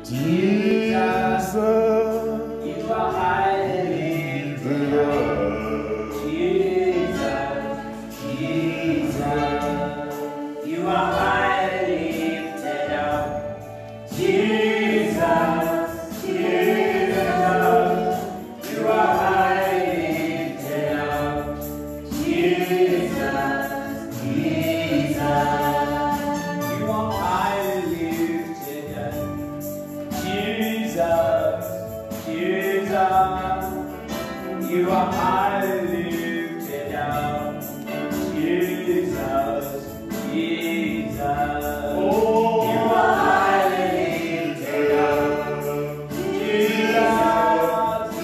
Jesus, you are highly lifted up. Jesus, Jesus, you are highly lifted up. Jesus, Jesus, you are highly lifted up. Jesus, Jesus, you are highly lifted up. Jesus, Jesus, you are highly lifted up. Jesus, Jesus, oh, you are highly lifted up. Jesus,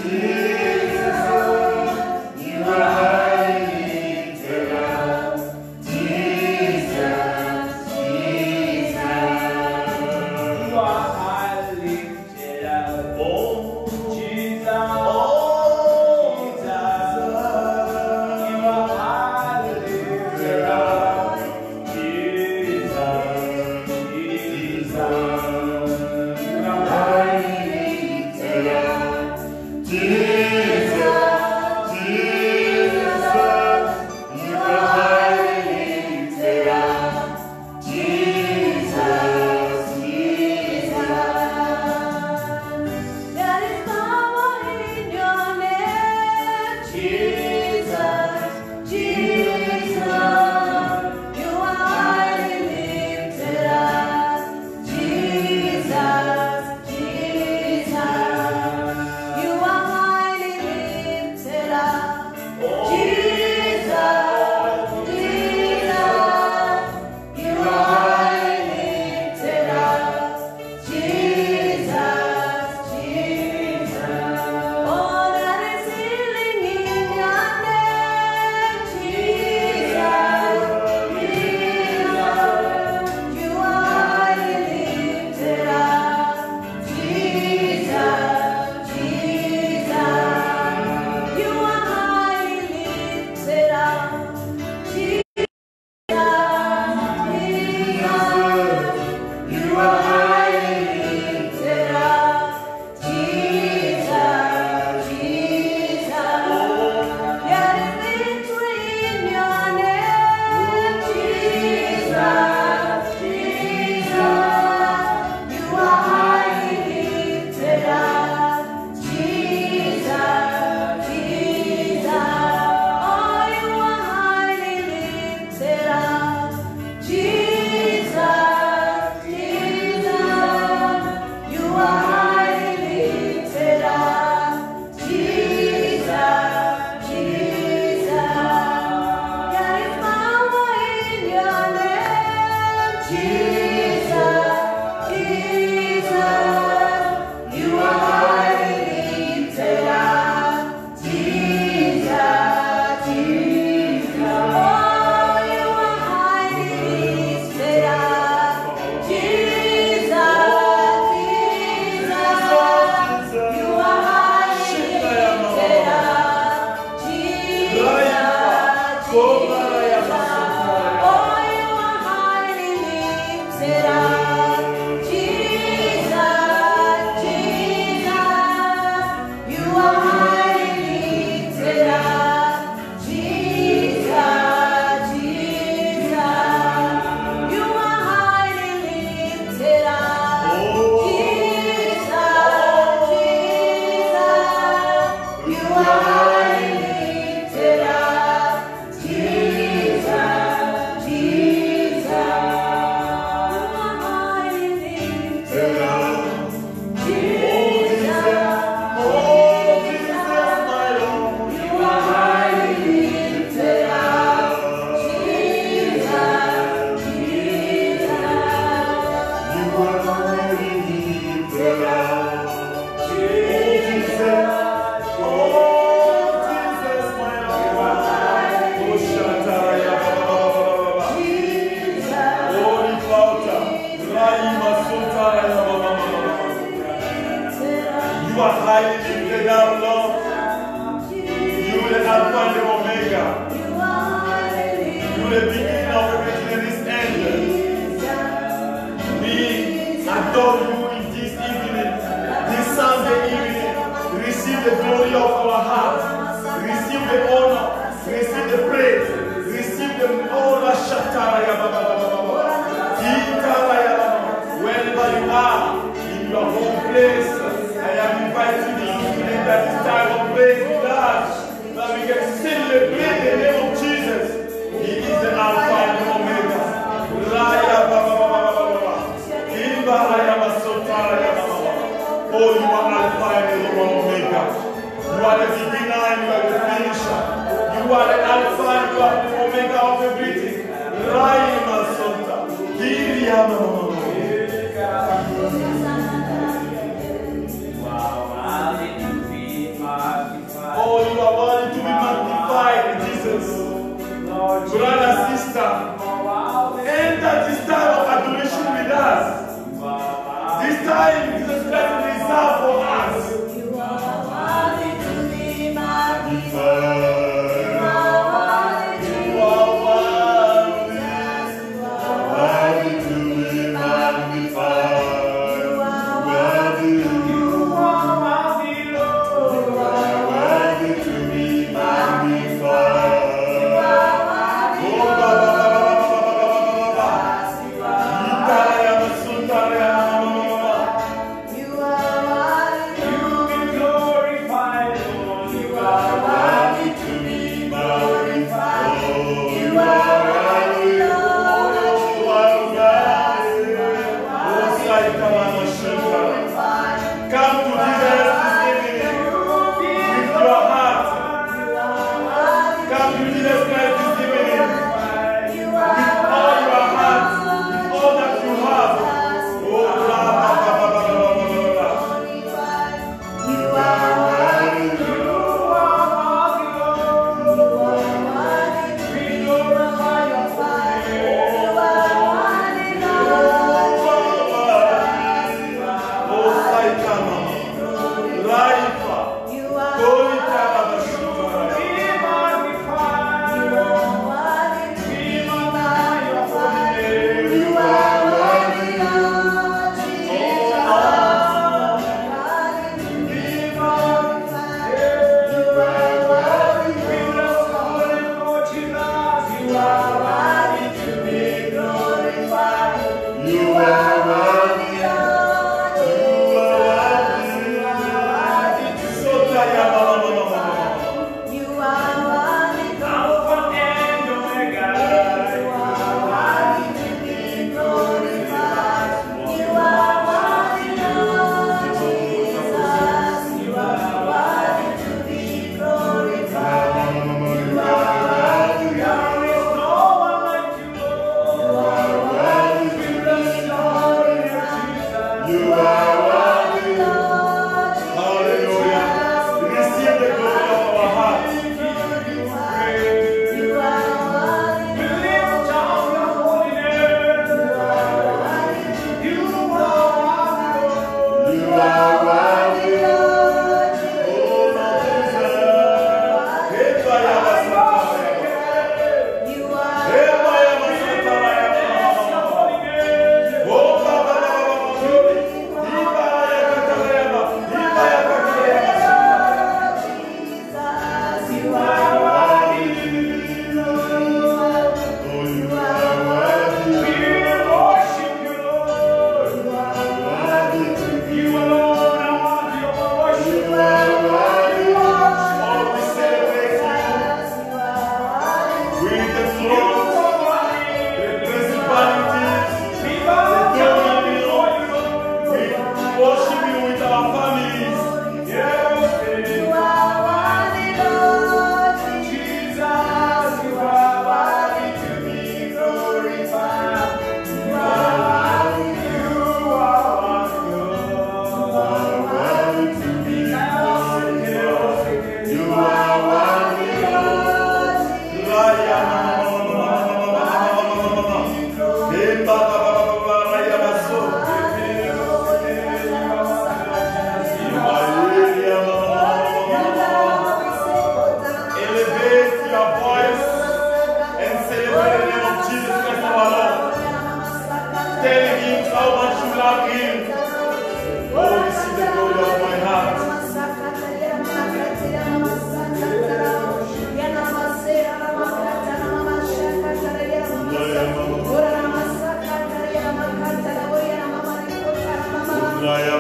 Jesus, you are highly lifted up. Jesus, Jesus, you are highly lifted up. oh, Jesus, oh, Jesus, you are highly lifted up. Jesus, Jesus, you are highly lifted up. Jesus, you are highly lifted up. Jesus, There is power in your name, Jesus, Jesus. You are highly lifted up, Jesus, Jesus. You are highly lifted up, Jesus, Jesus. You are highly lifted up, Jesus, Jesus. Oh, there is healing in your name, Jesus, Jesus. You are highly lifted up, Jesus, Jesus. You are highly lifted up, Jesus. You are highly lifted up, Jesus, Jesus. There is victory in your name, Jesus, Jesus. You are highly lifted up, Jesus, Jesus. Oh, you are highly lifted up, Jesus, Jesus. You are highly lifted up, Jesus, Jesus. There is power in your name, Jesus, Jesus. You are highly lifted up, Jesus, Jesus. Oh, you are highly lifted up, Jesus, Jesus. You are highly lifted up, Jesus, Jesus. Oh, you are highly lifted up, Jesus, Jesus. You are highly lifted up, Jesus, Jesus. You are highly lifted up, Jesus, Jesus. You are highly lifted up, Jesus, Jesus. You are highly lifted up, Jesus, you are highly lifted up, Jesus, Jesus. you are highly lifted up. You are highly lifted up, Lord. You are the Alpha and the Omega. You are the beginning of everything and its end. We adore you in this evening. place. I am inviting you today that this time of praise with us, that we can celebrate the name of Jesus. He is the Alpha and the Omega. Oh, you are Alpha and the Omega. You are the beginner and you are the finisher. You are the Alpha and you are the Omega of everything. Oh, you are worthy to be magnified, Jesus. Brother, sister, enter this time of adoration with us. This time, Jesus Christ is reserved for us. You are worthy to be magnified.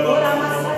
Ora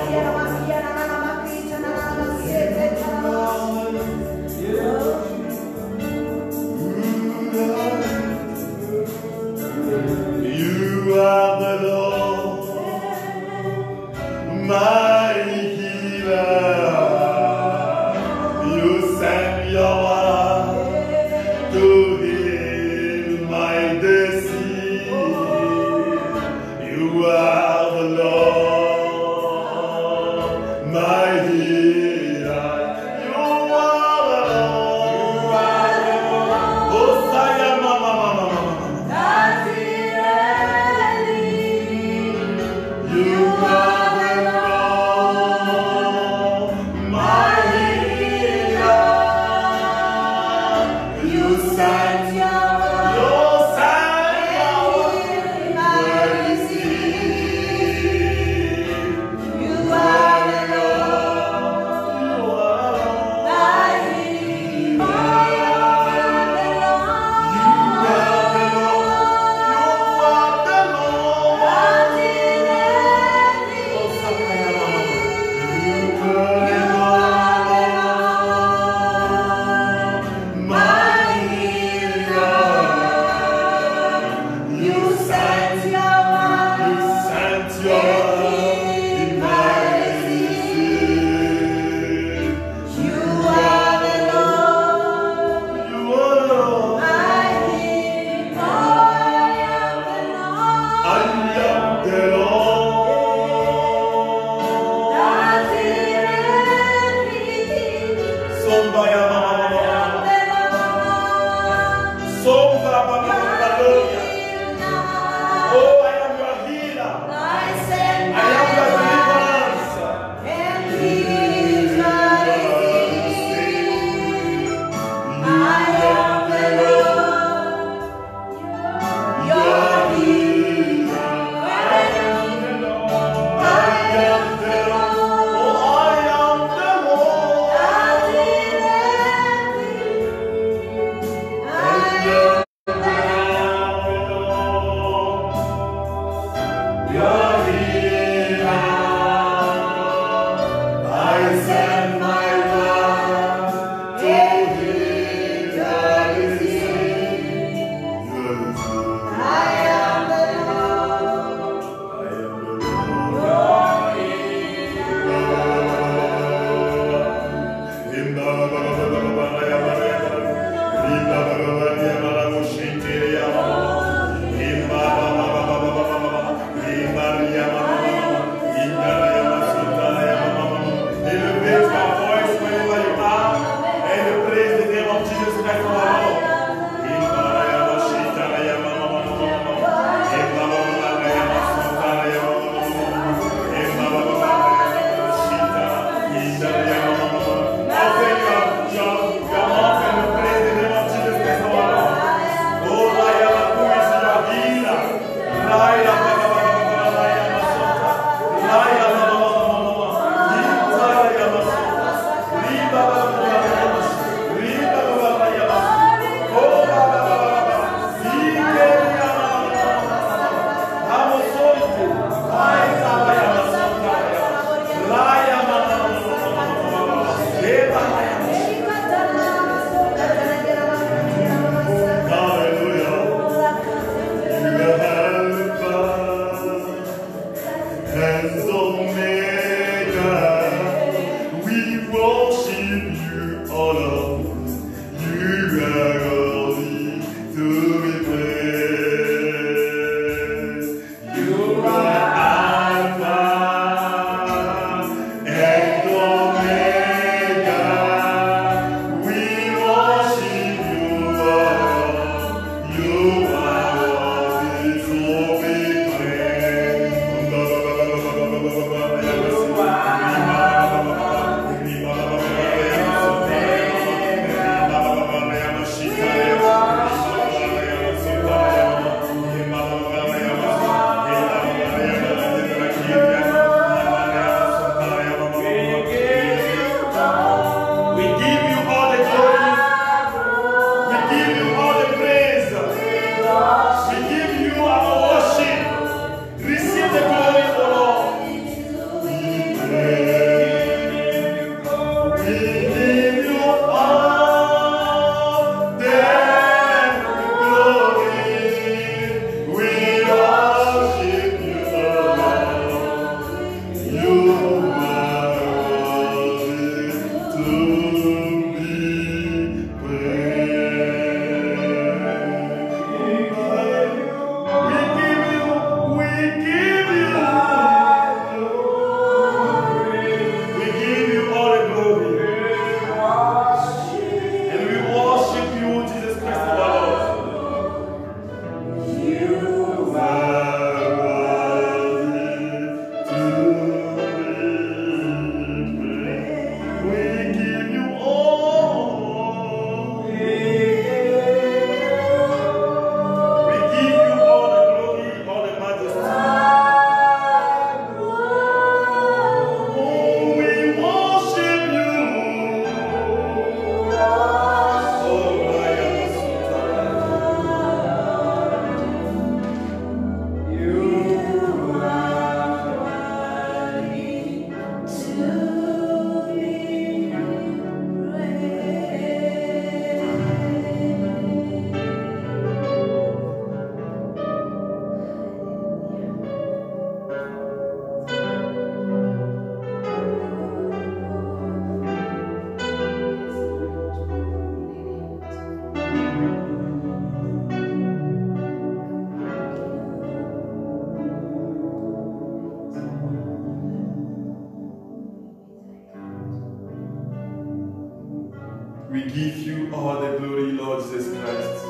We give you all the glory, Lord Jesus Christ.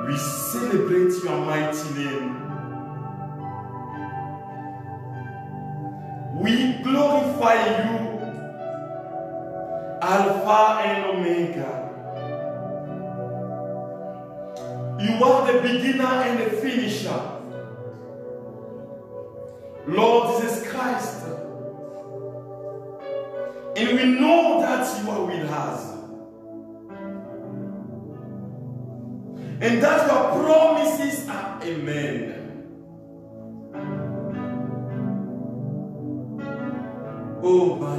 We celebrate your mighty name. We glorify you, Alpha and Omega. You are the beginner and the finisher, Lord Jesus Christ. And we know that you are with us. And that your promise these are amen. Oh my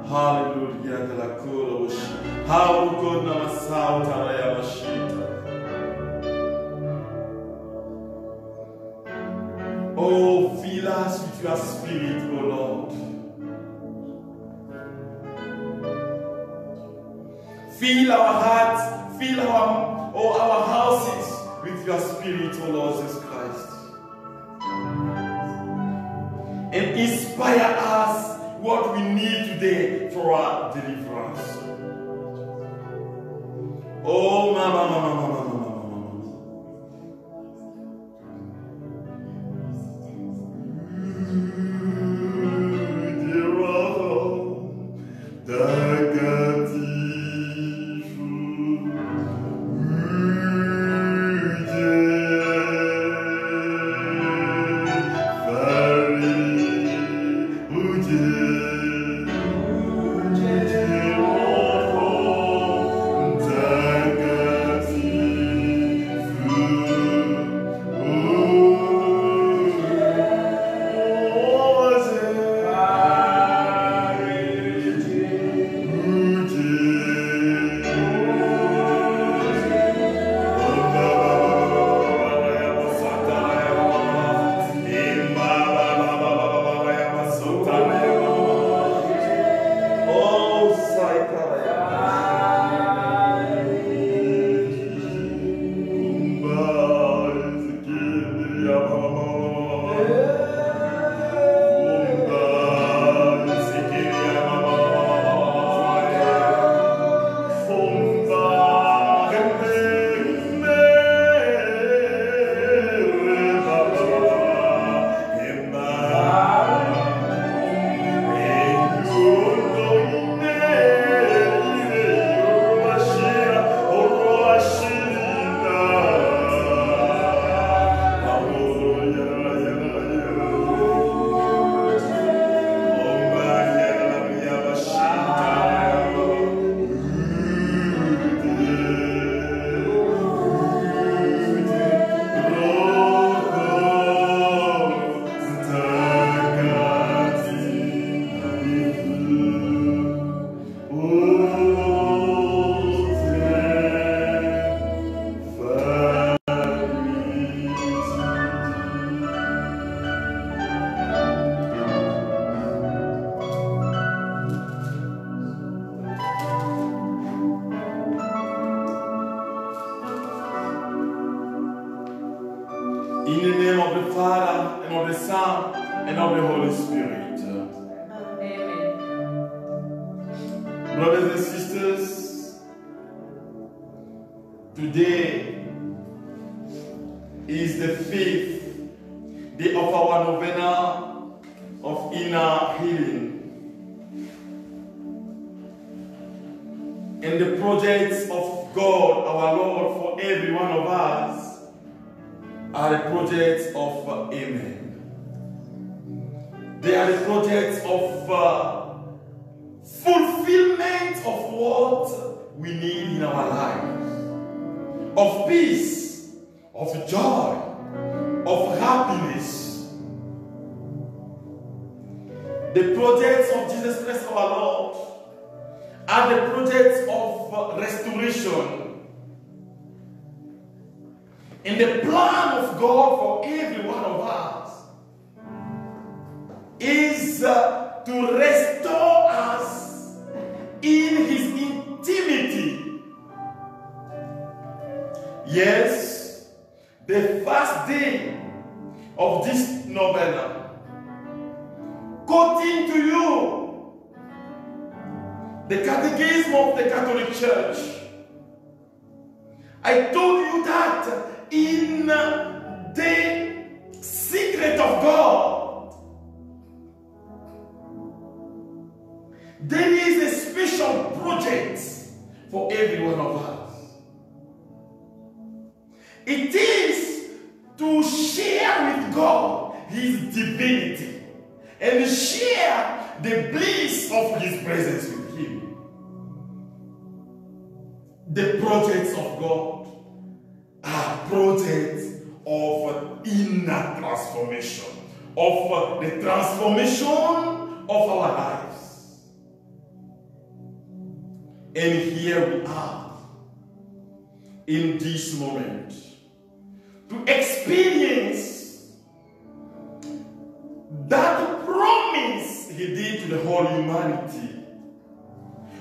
hallelujah de la korosh. How good namasauta yamashita. Oh, fill us with your spirit, oh Lord. Fill our hearts, fill our houses with your spirit, oh Lord Jesus Christ. And inspire us what we need today for our deliverance. Oh, mama. In the name of the Father, and of the Son, and of the Holy Spirit. Amen. Brothers and sisters, today is the 5th day of our novena of inner healing. And the projects of God, our Lord, for every one of us are the projects of Amen. They are the projects of fulfillment of what we need in our lives. Of peace, of joy, of happiness. The projects of Jesus Christ our Lord are the projects of restoration. And the plan of God for every one of us is to restore us in His intimity. Yes, the first day of this novena, quoting to you the Catechism of the Catholic Church, I told you that in the secret of God, there is a special project for every one of us. It is to share with God His divinity and share the bliss of His presence with Him. the projects of God are projects of inner transformation, of the transformation of our lives. And here we are in this moment to experience that promise he did to the whole humanity,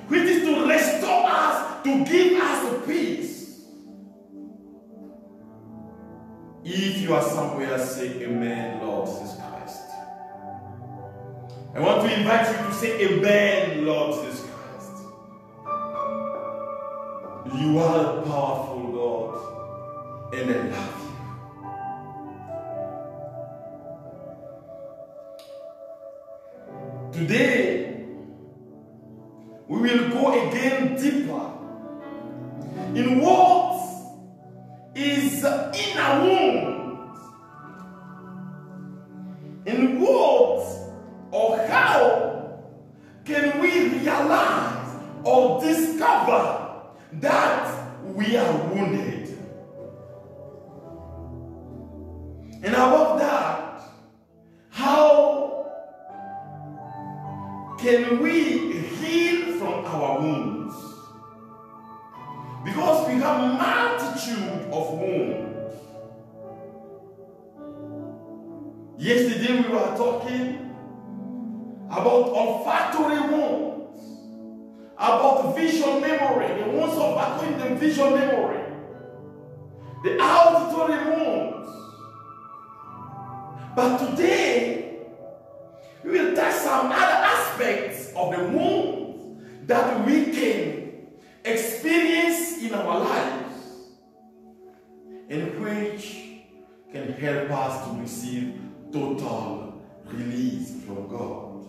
which is to restore us, to give us peace. If you are somewhere, say amen, Lord Jesus Christ. I want to invite you to say amen, Lord Jesus Christ. You are a powerful God, and I love you. Today, we will go again deeper in what is in our wounds, in what or how can we realize or discover that we are wounded. And above that, how can we heal from our wounds? Because we have a multitude of wounds. Yesterday we were talking about olfactory wounds, about vision memory, the wounds of acquiring the vision memory, the auditory wounds. But today we will touch some other aspects of the wounds that we can experience in our lives, and which can help us to receive total release from God.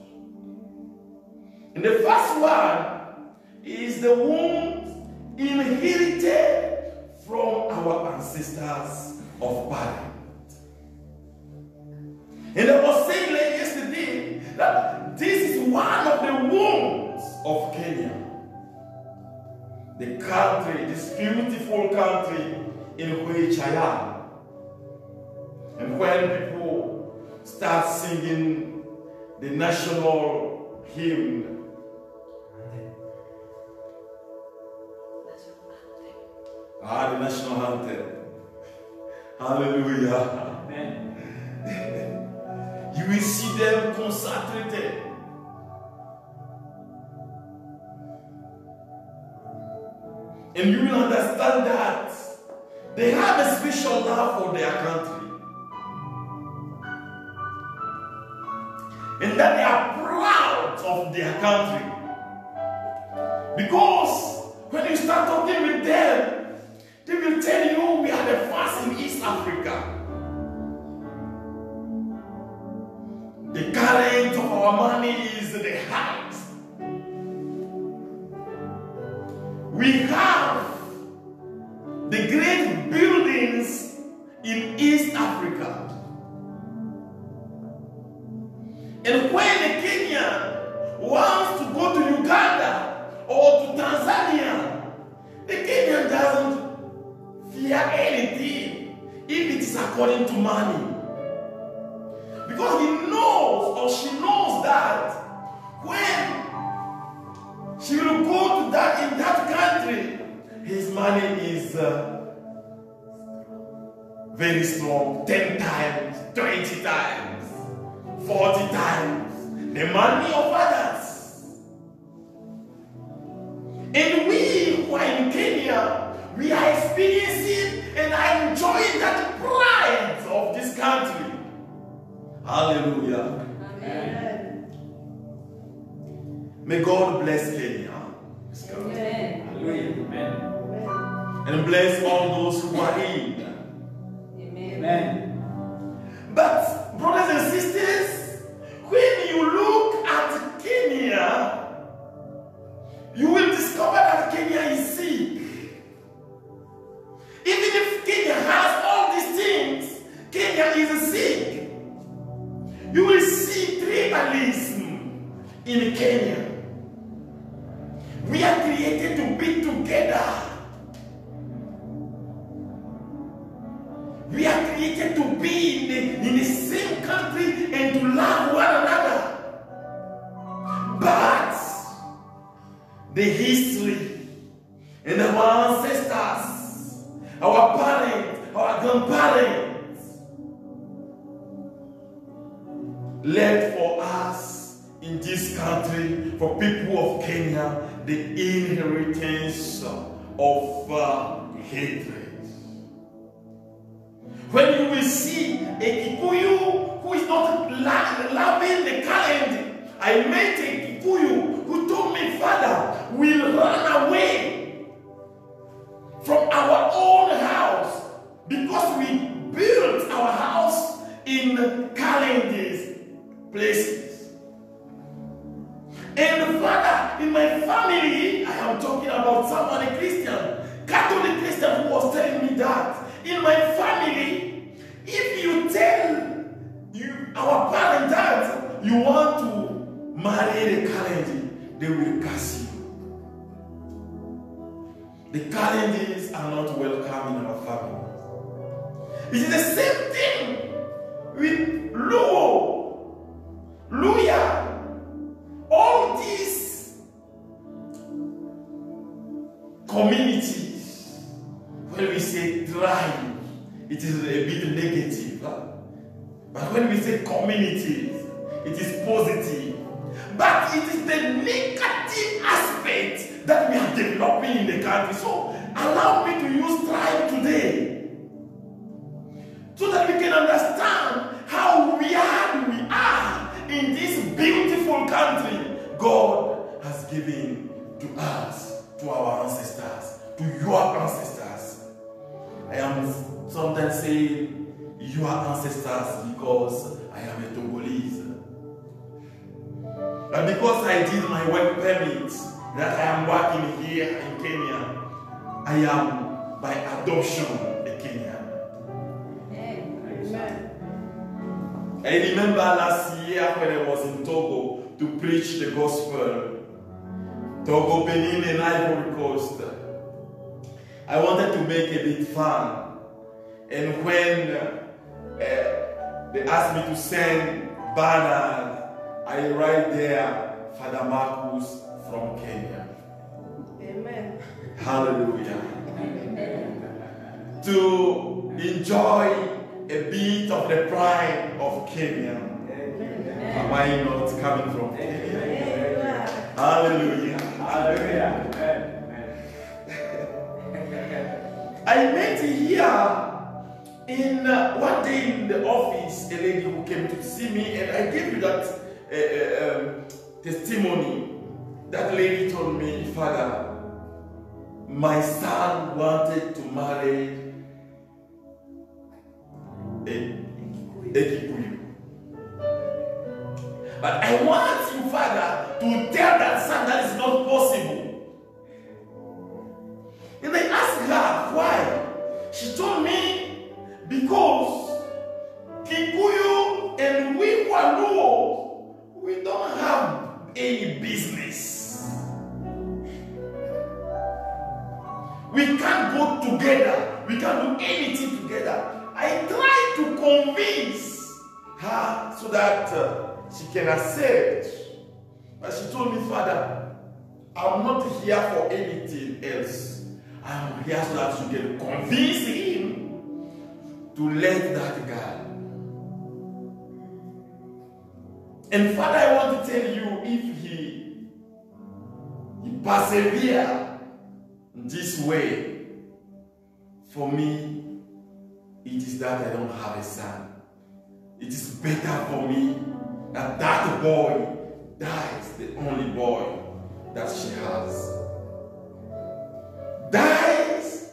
And the first one is the wound inherited from our ancestors of parents. And I was saying like yesterday that this is one of the wounds of Kenya. The country, this beautiful country in which I am. And when people start singing the national hymn, the national anthem. Hallelujah. Amen. You will see them concentrated. And you will understand that they have a special love for their country. And that they are proud of their country. Because when you start talking with them, they will tell you we are the first in East Africa. The current of our money is the highest. We have the great buildings in East Africa. And when a Kenyan wants to go to Uganda or to Tanzania, the Kenyan doesn't fear anything if it is according to money. Because he knows or she knows that when she will go to that in that country, his money is very strong, 10 times, 20 times, 40 times the money of others. And we who are in Kenya, we are experiencing and are enjoying that pride of this country. Hallelujah. Amen. May God bless Kenya. Amen. Amen. And bless all those who are in. Amen. Amen. But, brothers and sisters, when you look at Kenya, you will discover that Kenya is sick. Even if Kenya has all these things, Kenya is sick. You will see tribalism in Kenya. We are created to be together needed to be in the same country and to love one another. But the history and our ancestors, our parents, our grandparents led for us in this country, for people of Kenya, the inheritance of hatred. When you will see a Kikuyu who is not loving the calendar, I met a Kikuyu who told me, Father, we'll run away from our own house because we built our house in calendars places. And Father, in my family, I am talking about someone, a Christian, Catholic Christian, who was telling me that in my family, if you tell our parents that you want to marry the Kalendis, they will curse you. The Kalendis are not welcome in our family. It is the same thing with Luo, Luya, all these communities. When we say tribe, it is a bit negative. But when we say communities, it is positive. But it is the negative aspect that we are developing in the country. So allow me to use tribe today, so that we can understand how weird we are in this beautiful country God has given to us, to our ancestors, to your ancestors. I am sometimes saying your ancestors because I am a Togolese. And because I did my work permit, that I am working here in Kenya, I am by adoption a Kenyan. Amen. I remember last year when I was in Togo to preach the gospel, Togo, Benin, and Ivory Coast. I wanted to make a bit fun, and when they asked me to send banners, I write there, Father Marcus from Kenya. Amen. Hallelujah. To enjoy a bit of the pride of Kenya. Am I not coming from Kenya? Hallelujah. Hallelujah. I met here in one day in the office, a lady who came to see me, and I gave you that testimony. That lady told me, Father, my son wanted to marry a Kikuyu. But I want you, Father, to tell that son that is not possible. And I asked her why. She told me, because Kikuyu and we Waluo, we don't have any business. We can't go together. We can't do anything together. I tried to convince her so that she can accept. But she told me, Father, I'm not here for anything else. I'm here so that you can convince him to let that guy. And Father, I want to tell you, if he perseveres this way, for me, it is that I don't have a son. It is better for me that that boy dies, the only boy that she has. Dies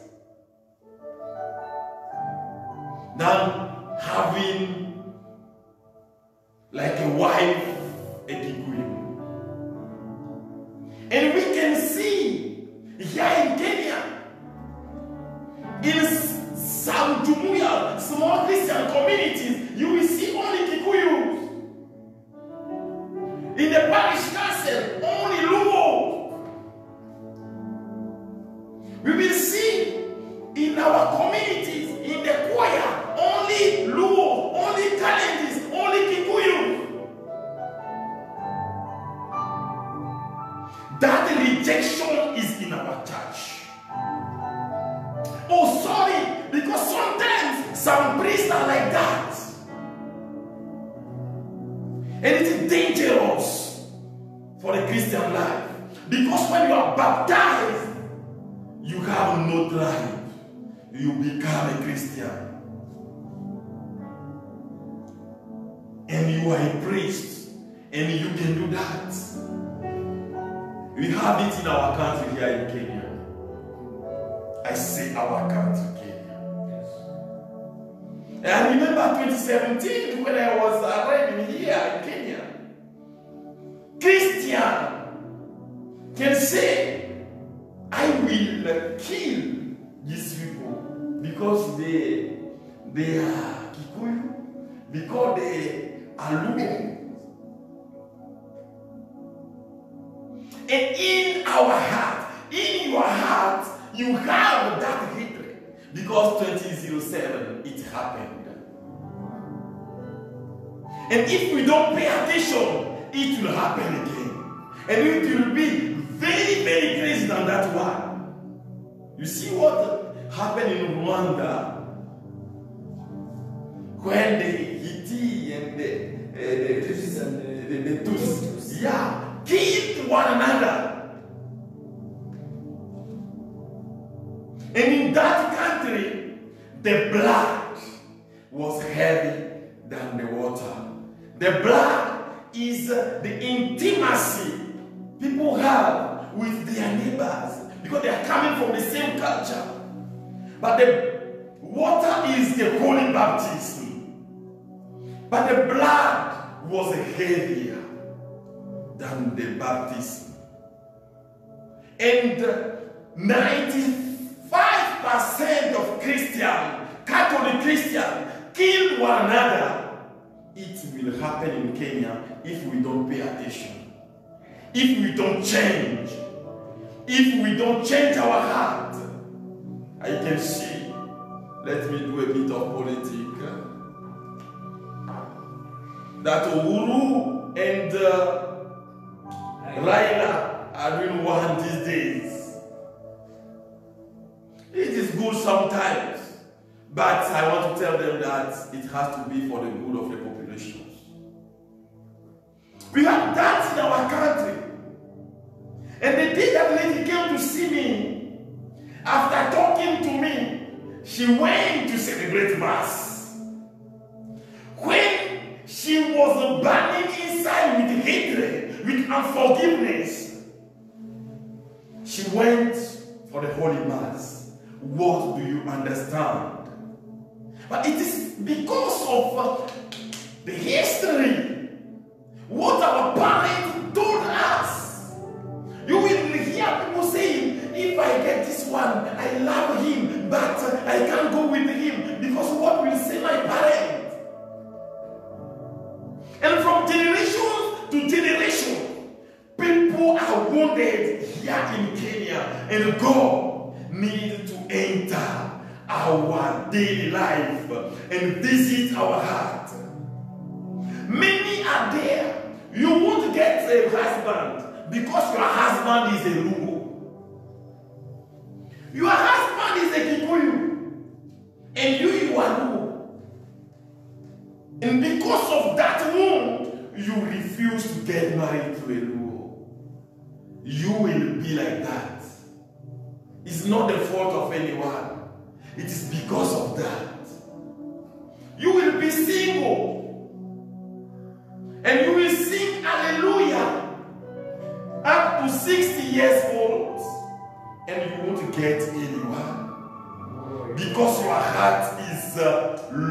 than having like a wife, a Kikuyu. And we can see here in Kenya, in some Jumuiya, small Christian communities, you will see only Kikuyus. In the parish council, only Luo. We will see in our communities, in the choir, only rejection is in our church. Oh, sorry, because sometimes some priests are like that. And it is dangerous for the Christian life. Because when you are baptized, you have no life. You become a Christian. And you are a priest. And you can do that. We have it in our country here in Kenya. I say our country, Kenya. And I remember 2017 when I was arriving here in Kenya. Christian can say, I will kill these people because they are Kikuyu, because they are Luo. And in our heart, in your heart, you have that hatred. Because 2007, it happened. And if we don't pay attention, it will happen again. And it will be very, very crazy than that one. You see what happened in Rwanda? When the Hiti and the Tutsi, killed one another. And in that country, the blood was heavy than the water. The blood is the intimacy people have with their neighbors because they are coming from the same culture. But the water is the holy baptism. But the blood was heavier than the baptism. And 95% of Christians, Catholic Christians, kill one another. It will happen in Kenya if we don't pay attention. If we don't change. If we don't change our heart. I can see. Let me do a bit of politics. That Uhuru and Raila are doing one these days. It is good sometimes. But I want to tell them that it has to be for the good of the population. We have that in our country. And the day that lady came to see me, after talking to me, she went to celebrate Mass. When she was burning inside with hatred, with unforgiveness, she went for the Holy Mass. What do you understand? But it is because of the history, what our parents told us. You will hear people saying, if I get this one, I love him, but I can't go with him because what will say my parents? And from generation to generation, people are wounded here in Kenya, and God needs to enter our daily life and visit our heart. Many are there. You won't get a husband because your husband is a Luo. Your husband is a Kikuyu. And you are Luo. And because of that wound, you refuse to get married to a Luo. You will be like that. It's not the fault of anyone. It is because of that. You will be single. And you will sing hallelujah up to 60 years old. And you won't get anyone. Because your heart is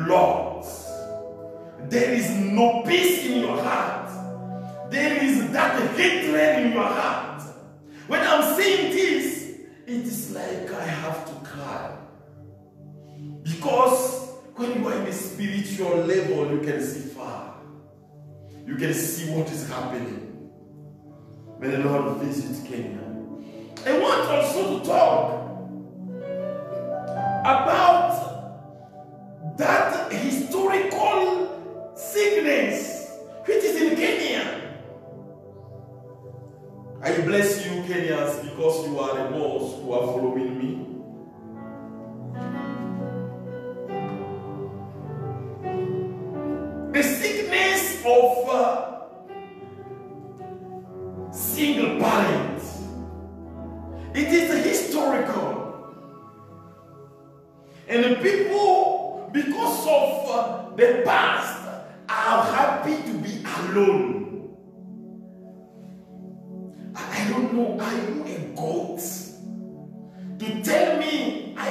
lost. There is no peace in your heart. There is that hatred in your heart. When I'm saying this, it is like I have to cry. Because when you are in a spiritual level, you can see far. You can see what is happening. May the Lord visit Kenya. I want also to talk about that historical sickness which is in Kenya. I bless you, Kenyans, because you are the ones who are following me. The sickness of single parents, it is historical. And the people, because of the past, are happy to be alone. I don't know, are you a goat to tell me I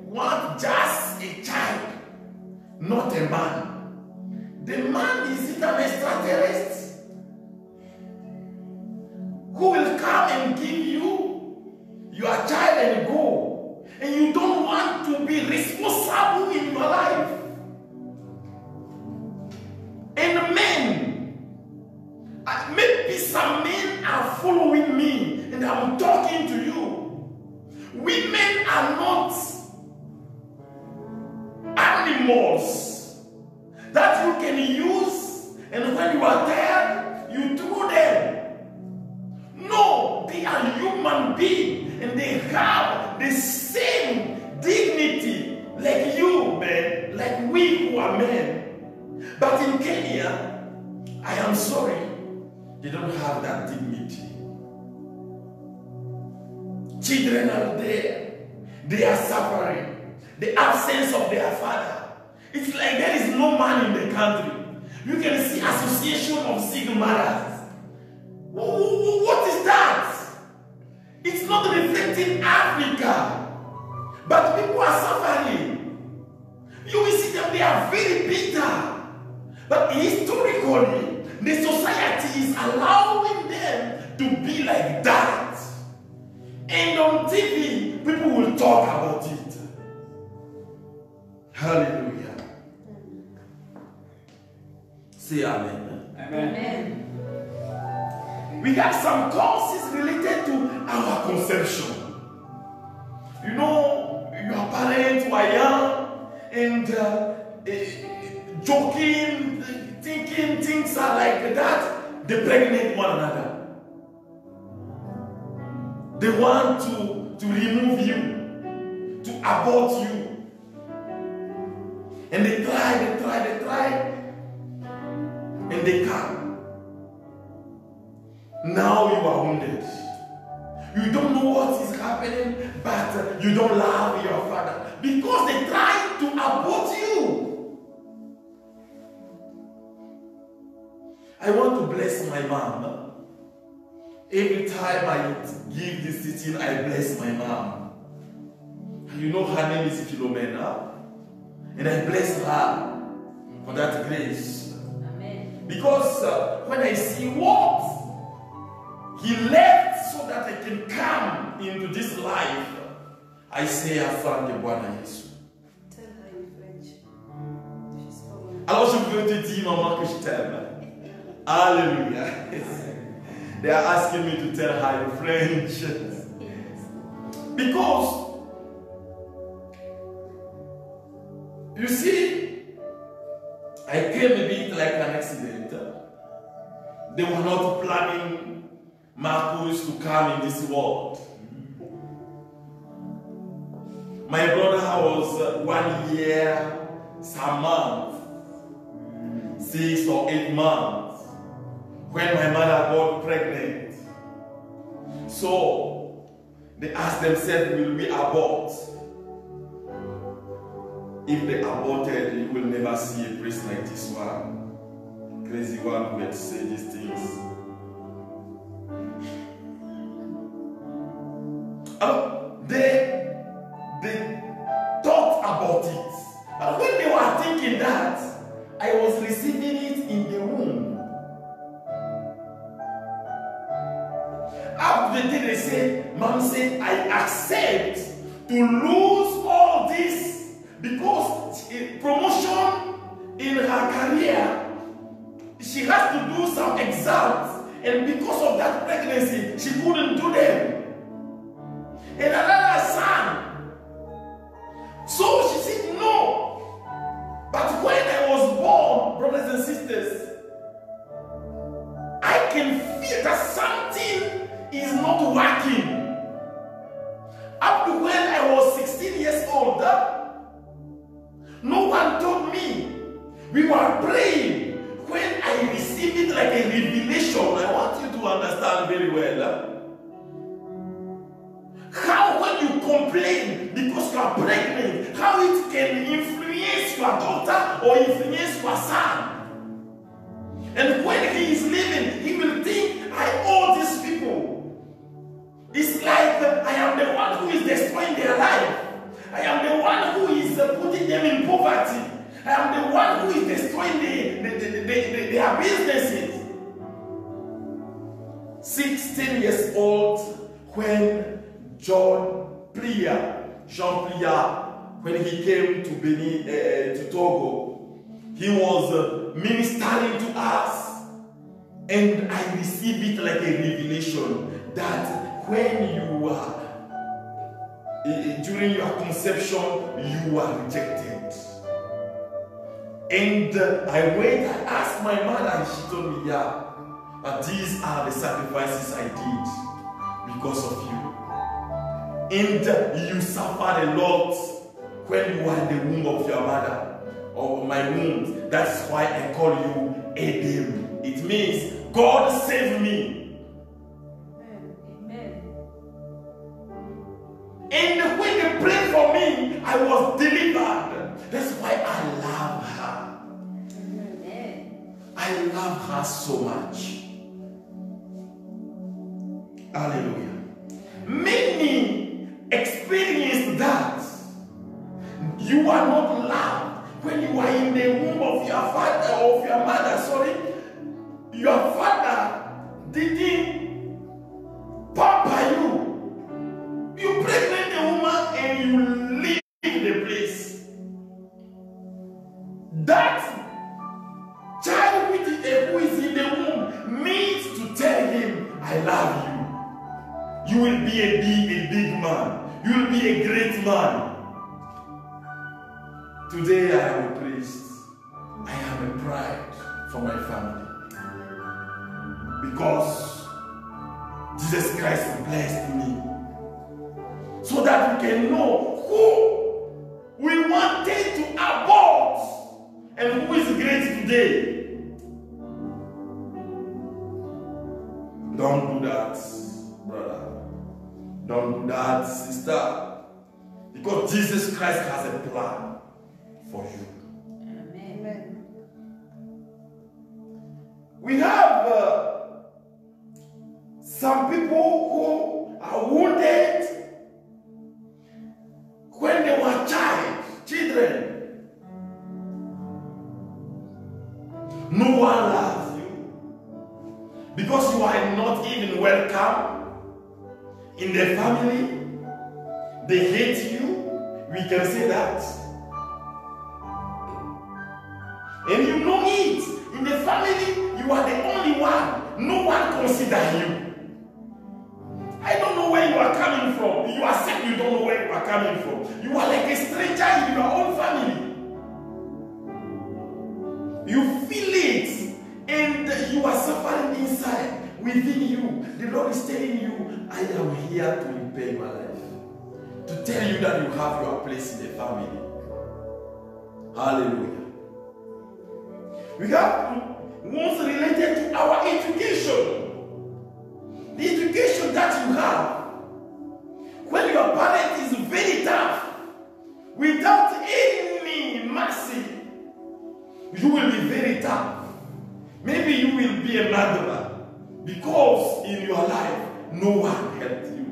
want just a child, not a man? The man is an extraterrestrial who will come and give you your child and go. And you don't want to be responsible in your life. And men, maybe some men are following me and I'm talking to you. Women are not animals that you can use, and when you are there, you throw them. No, they are human beings and they have the same dignity like you, men, like we who are men. But in Kenya, I am sorry, they don't have that dignity. Children are there, they are suffering. The absence of their father. It's like there is no man in the country. You can see association of single mothers. What is that? It's not reflecting Africa. But people are suffering. You will see them, they are very bitter. But historically, the society is allowing them to be like that. And on TV, people will talk about it. Hallelujah. Say amen. Amen. We have some causes related to our conception. You know, your parents were young and joking, thinking things are like that. They pregnate one another. They want to remove you, to abort you. And they try, and they can't. Now you are wounded. You don't know what is happening, but you don't love your father because they try to abort you. I want to bless my mom. Every time I give this teaching, I bless my mom. You know her name is Philomena. And I bless her for that grace. Amen. Because when I see what he left so that I can come into this life, I say, Afande Bwana Yesu. Tell her in French. She's following. Alors je veux te dire, maman, que je t'aime. Hallelujah. They are asking me to tell her in French. Because you see, I came a bit like an accident. They were not planning Marcus to come in this world. My brother was 1 year, some months, 6 or 8 months, when my mother got pregnant. So they asked themselves, will we abort? If they aborted, you will never see a priest like this one. Crazy one who had to say these things. They thought about it. But when they were thinking that, I was receiving it in the womb. After the day they said, Mom said, I accept to lose all this. Because promotion in her career, she has to do some exams, and because of that pregnancy, she couldn't do them. And another son. So she said no. But when I was born, brothers and sisters, I can feel that something is not working. complain because you are pregnant, how it can influence your daughter or influence your son. And when he is leaving, he will think, I owe these people. It's like I am the one who is destroying their life. I am the one who is putting them in poverty. I am the one who is destroying their businesses. 16 years old when Jean Plia, when he came to Benin, to Togo, he was ministering to us, and I received it like a revelation that when you are during your conception, you are rejected. And I went, I asked my mother, and she told me, yeah, but these are the sacrifices I did because of you. And you suffered a lot when you were in the womb of your mother, or my womb. That's why I call you Adam. It means God saved me. Amen. And when they prayed for me, I was delivered. That's why I love her. Amen. I love her so much. Hallelujah. Many experience that. You are not loved when you are in the womb of your father or of your mother. Sorry. Your father didn't pamper you. You pregnant a woman and you leave the place. That child who is in the womb needs to tell him, I love you. You will be a big man. You will be a great man. Today I am a priest. I am a pride for my family. Because Jesus Christ blessed me. So that we can know who we wanted to abort and who is great today. Don't do that, brother. Don't do that, sister. Because Jesus Christ has a plan for you. Amen. We have some people who are wounded when they were children. No one loves you because you are not even welcome in the family. They hate you. We can say that. And you know it. In the family, you are the only one. No one considers you. I don't know where you are coming from. You are sick, you don't know where you are coming from. You are like a stranger in your own family. You feel it, and you are suffering inside, within you. The Lord is telling you, I am here to repair your life. To tell you that you have your place in the family. Hallelujah. We have ones related to our education. The education that you have. When your parent is very tough, without any mercy, you will be very tough. Maybe you will be a murderer because in your life no one helped you.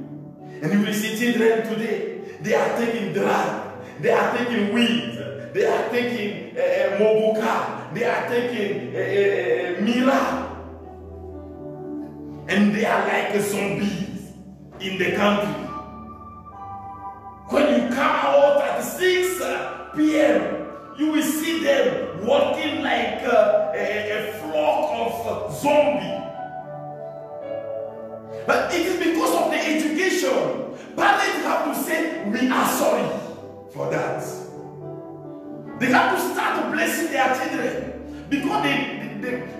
And you will see children today, they are taking drugs, they are taking weed, they are taking mobuka, they are taking mira. And they are like zombies in the country. When you come out at 6 p.m., you will see them walking like a flock of zombies. But it is because of the education. Parents have to say, we are sorry for that. They have to start blessing their children because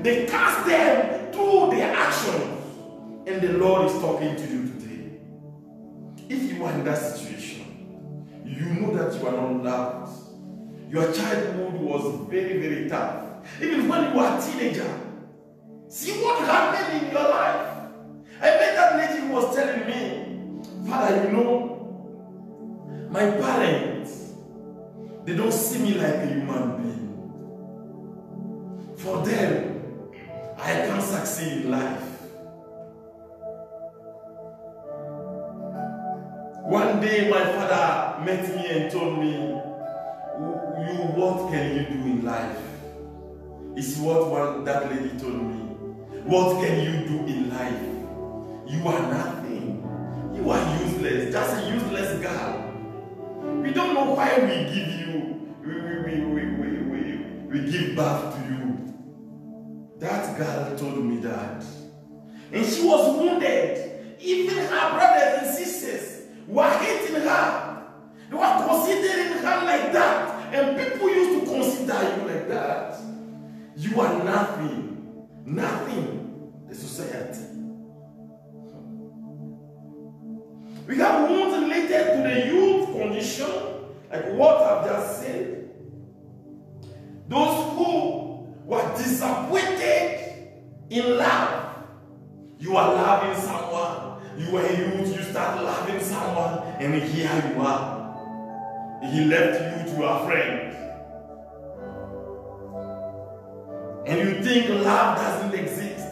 they cast them through their actions. And the Lord is talking to you today. If you are in that situation, you know that you are not loved. Your childhood was very, very tough. Even when you were a teenager. See what happened in your life. I met that lady who was telling me, Father, you know, My parents, they don't see me like a human being. For them, I can succeed in life. One day my father met me and told me, what can you do in life? It's what that lady told me. What can you do in life? You are nothing. You are useless. Just a useless girl. We don't know why we give you, we give birth to you. That girl told me that. And she was wounded. Even her brothers and sisters were hating her. They were considering her like that. And people used to consider you like that. You are nothing. Nothing. The society. We have wounds related to the youth condition, like what I've just said. Those who were disappointed in love. You are loving someone. You are a youth, you start loving someone, and here you are. He left you to a friend. And you think love doesn't exist.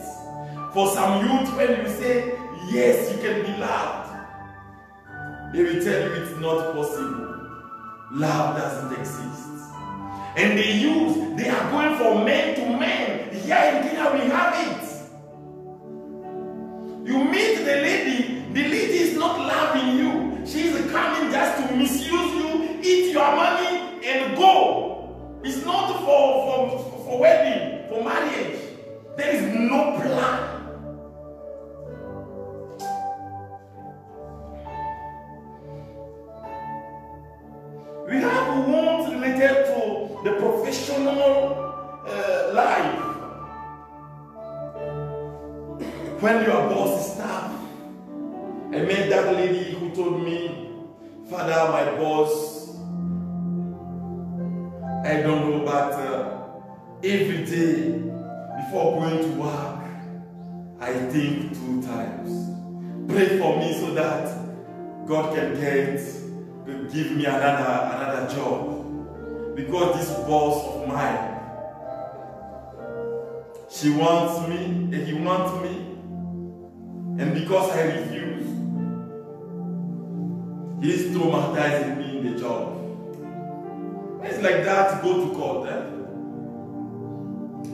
For some youth, when you say, yes, you can be loved, they will tell you it's not possible. Love doesn't exist. And the youth, they are going from man to man. Here in Kenya, we have it. You meet the lady is not loving you. She is coming just to misuse you, eat your money, and go. It's not for wedding, for marriage. There is no plan. We have wounds related to the professional life. When your boss is tough, I met that lady who told me, Father, my boss, I don't know, but every day before going to work, I think 2 times. Pray for me so that God can give me another job. Because this boss of mine, she wants me and he wants me. And because I refuse, he's traumatizing me in the job. It's like that, go to court.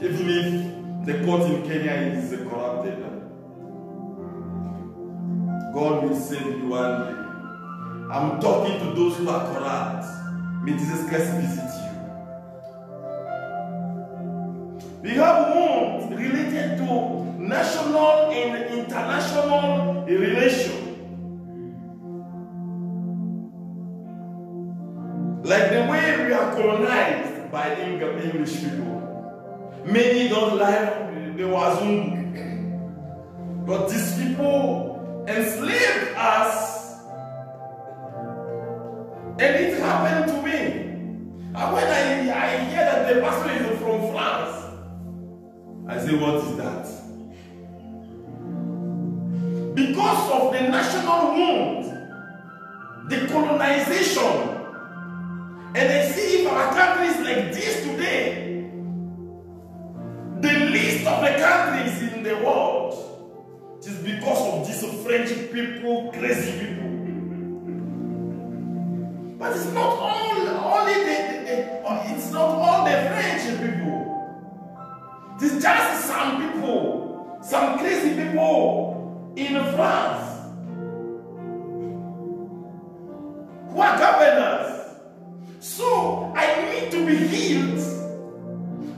Even if the court in Kenya is corrupted, God will save you one day. I'm talking to those who are corrupt. May Jesus Christ visit you. We have wounds related to national and international relations. Like the way we are colonized by English people. Many don't like the Wazungu. But these people enslaved us. And it happened to me. And when I hear that the pastor is from France, I say, what is that? Because of the national wound, the colonization, and I see if our country is like this today, the least of the countries in the world, it is because of these French people, crazy people. But it's not it's not all the French people. It's just some people, some crazy people in France who are governors. So I need to be healed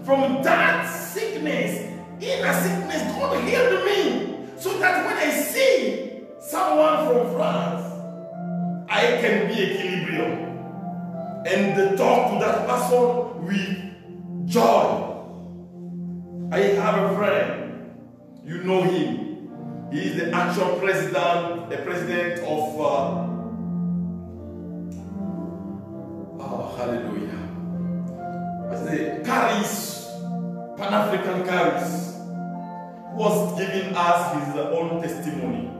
from that sickness, inner sickness. God healed me so that when I see someone from France, I can be equilibrium and talk to that person with joy. I have a friend, you know him. He is the actual president, of hallelujah. What's the Caris, Pan-African Caris, who was giving us his own testimony.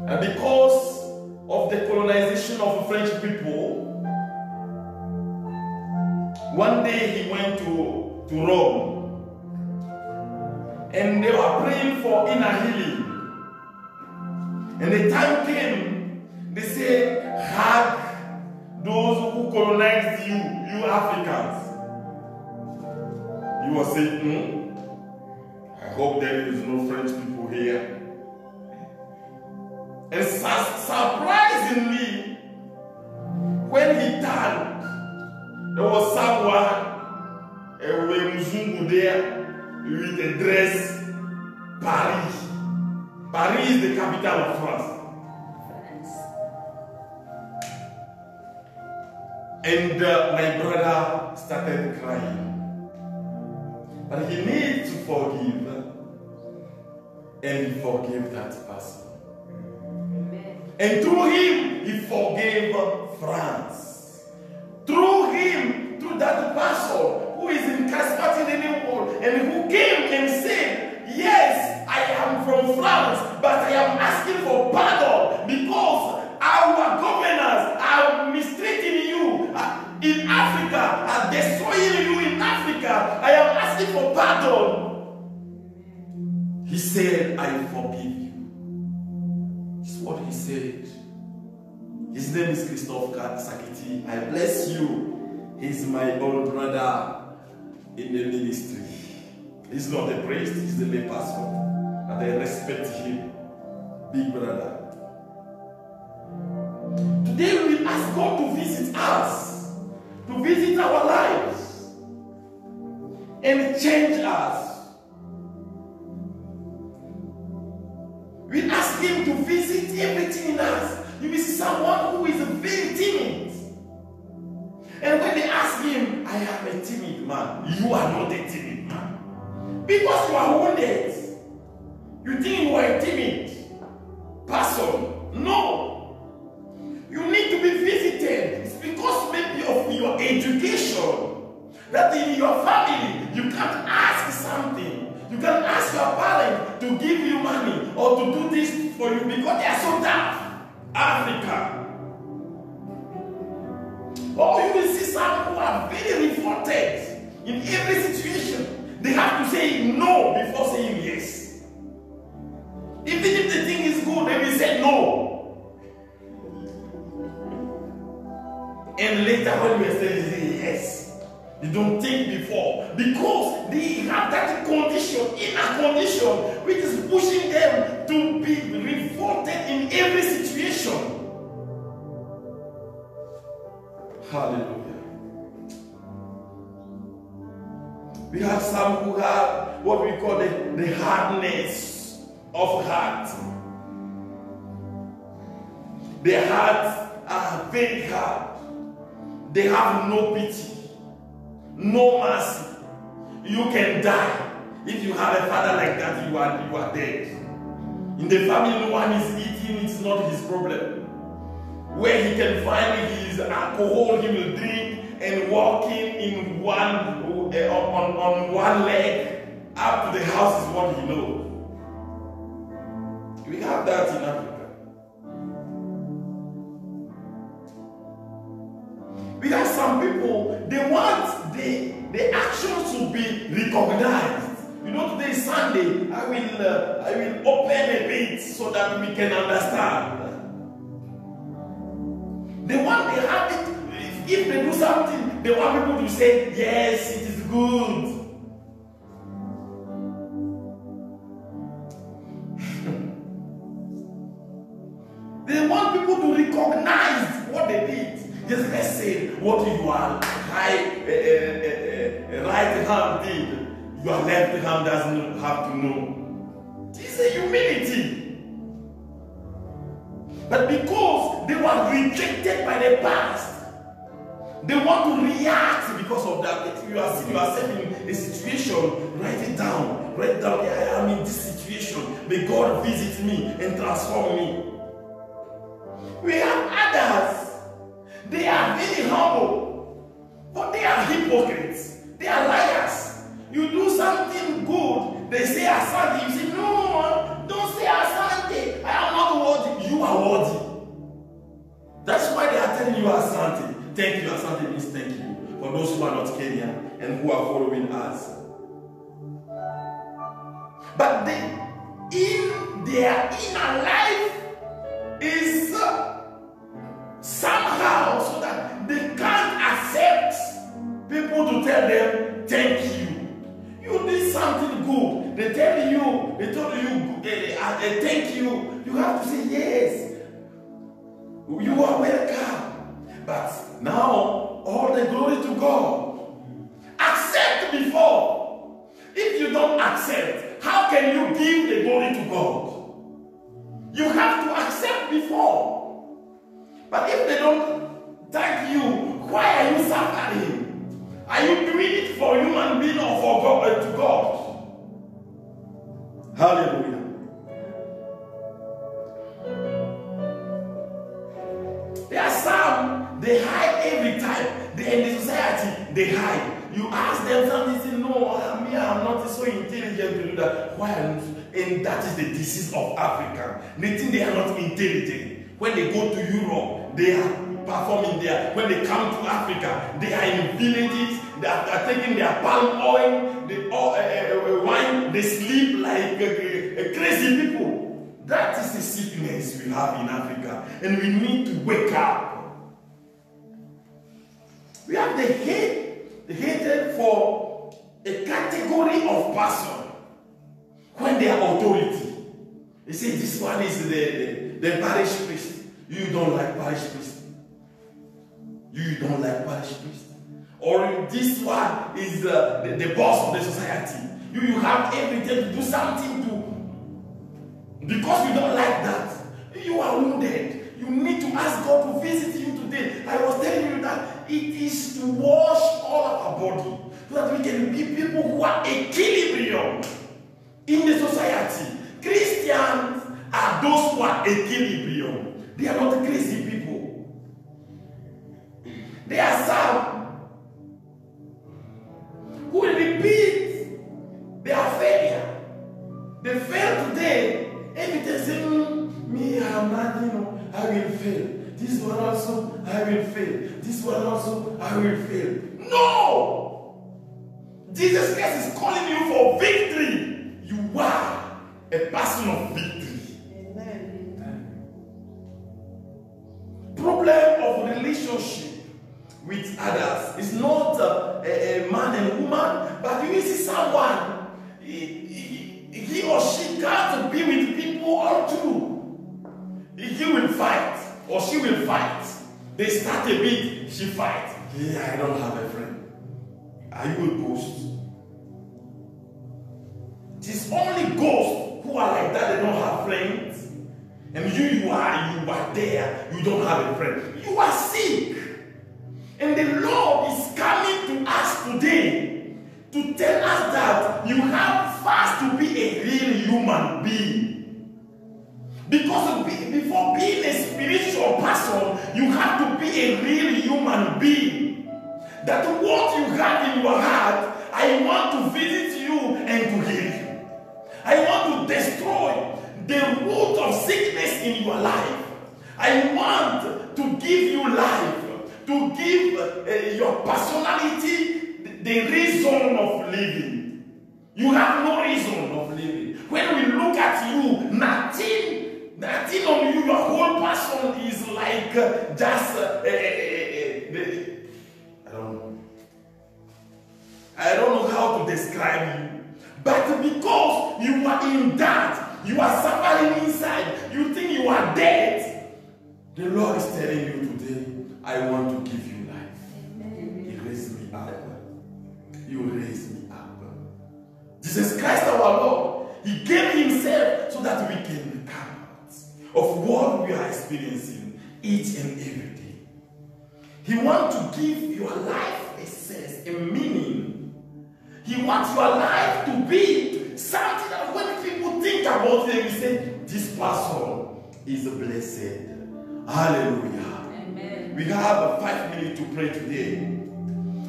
And because of the colonization condition of French people. One day he went to Rome, and they were praying for inner healing. And the time came, they said, hug those who colonized you Africans. You were saying, I hope there is no French people here. And surprisingly, when he turned, there was someone, a Mzungu there, with a dress, Paris. Paris is the capital of France. And my brother started crying. But he needs to forgive. And he forgave that person. Amen. And through him, he forgave France. Through him, through that person who is in charismatic world and who came and said, yes, I am from France, but I am asking for pardon because our governors are mistreating you in Africa, are destroying you in Africa. I am asking for pardon. He said, I forgive you. This is what he said. His name is Christophe Sakiti. I bless you. He's my old brother in the ministry. He's not a priest, he's the lay pastor. And I respect him. Big brother. Today we will ask God to visit us, to visit our lives, and change us. We ask him to visit everything in us. You will see someone who is very timid. And when they ask him, I am a timid man. You are not a timid man. Because you are wounded. You think you are a timid person. No. You need to be visited. It's because maybe of your education. That in your family, you can't ask something. You can ask your parents to give you money or to do this for you because they are so tough. Africa. Or you will see some who are very revolted in every situation. They have to say no before saying yes. Even if the thing is good, they will say no. And later when you say yes, you don't think before. Because they have that condition, inner condition, which is pushing them to be revolted in every situation. Hallelujah. We have some who have what we call the hardness of heart. Their hearts are very hard. They have no pity, no mercy. You can die. If you have a father like that, you are dead. In the family, no one is eating, it's not his problem. Where he can find his alcohol, he will drink, and walking in on one leg up to the house is what he knows. We have that in Africa. We have some people, they want the actions to be recognized. You know, today is Sunday. I will open a bit so that we can understand. They want the habit. If they do something, they want people to say, yes, it is good. They want people to recognize what they did. Just let's say what your right hand did, your left hand doesn't have to know. This is a humility. But because they were rejected by the past, they want to react because of that. If you are yourself in a situation, write it down. Write down, I am in this situation. May God visit me and transform me. We have others. They are very humble, but they are hypocrites. They are liars. You do something good, they say asante. You say, no, don't say asante. I am not worthy. You are worthy. That's why they telling you Asante. Thank you, Asante means thank you. For those who are not Kenyan and who are following us. But in their inner life is somehow so that they can't accept people to tell them thank you. You did something good. They told you thank you. You have to say yes. You are welcome. But now all the glory to God. Accept before. If you don't accept, how can you give the glory to God? You have to accept before. But if they don't thank you, why are you suffering? Are you doing it for human being or for God, to God? Hallelujah. There are some, they hide every time. In the society, they hide. You ask them something, they say, no, I'm not so intelligent to do that. Why? And that is the disease of Africa. They think they are not intelligent. When they go to Europe, they are performing there. When they come to Africa, they are in villages. They are taking their palm oil, wine. They sleep like crazy people. That is the sickness we have in Africa. And we need to wake up. We have the hatred for a category of person when they are authority. They say this one is the parish priest. You don't like parish priest. You don't like parish priest. Or this one is the boss of the society. You have everything to do something to. Because you don't like that, you are wounded. You need to ask God to visit you today. I was telling you that it is to wash all of our body so that we can be people who are equilibrium in the society. Christians are those who are equilibrium. They are not crazy people. There are some who will repeat their failure. They fail today. Everything say, me, I'm not, I will fail. This one also, I will fail. This one also, I will fail. No! Jesus Christ is calling you for victory. You are a person of victory. Amen. Problem of relationship with others is not a man and woman, but you see someone. He or she can't be with people all through. He will fight or she will fight. They start a bit, she fights. Yeah, I don't have a friend. Are you a ghost? It is only ghosts who are like that, they don't have friends. And you are there, you don't have a friend. You are sick. And the Lord is coming to us today to tell us that you have first to be a real human being. Because before being a spiritual person, you have to be a real human being. That what you have in your heart, I want to visit you and to heal you. I want to destroy the root of sickness in your life. I want to give you life, to give your personality the reason of living. You have no reason of living. When we look at you, nothing on you, your whole person is like just I don't know how to describe you. But because you are in that, you are suffering inside, you think you are dead, the Lord is telling you today, I want to give you life. He raised me up. You raised me up. Jesus Christ our Lord, He gave Himself so that we can come out of what we are experiencing each and every day. He wants to give your life a sense, a meaning. He wants your life to be something that when people think about them, we say, this person is blessed. Hallelujah. Amen. We have 5 minutes to pray today.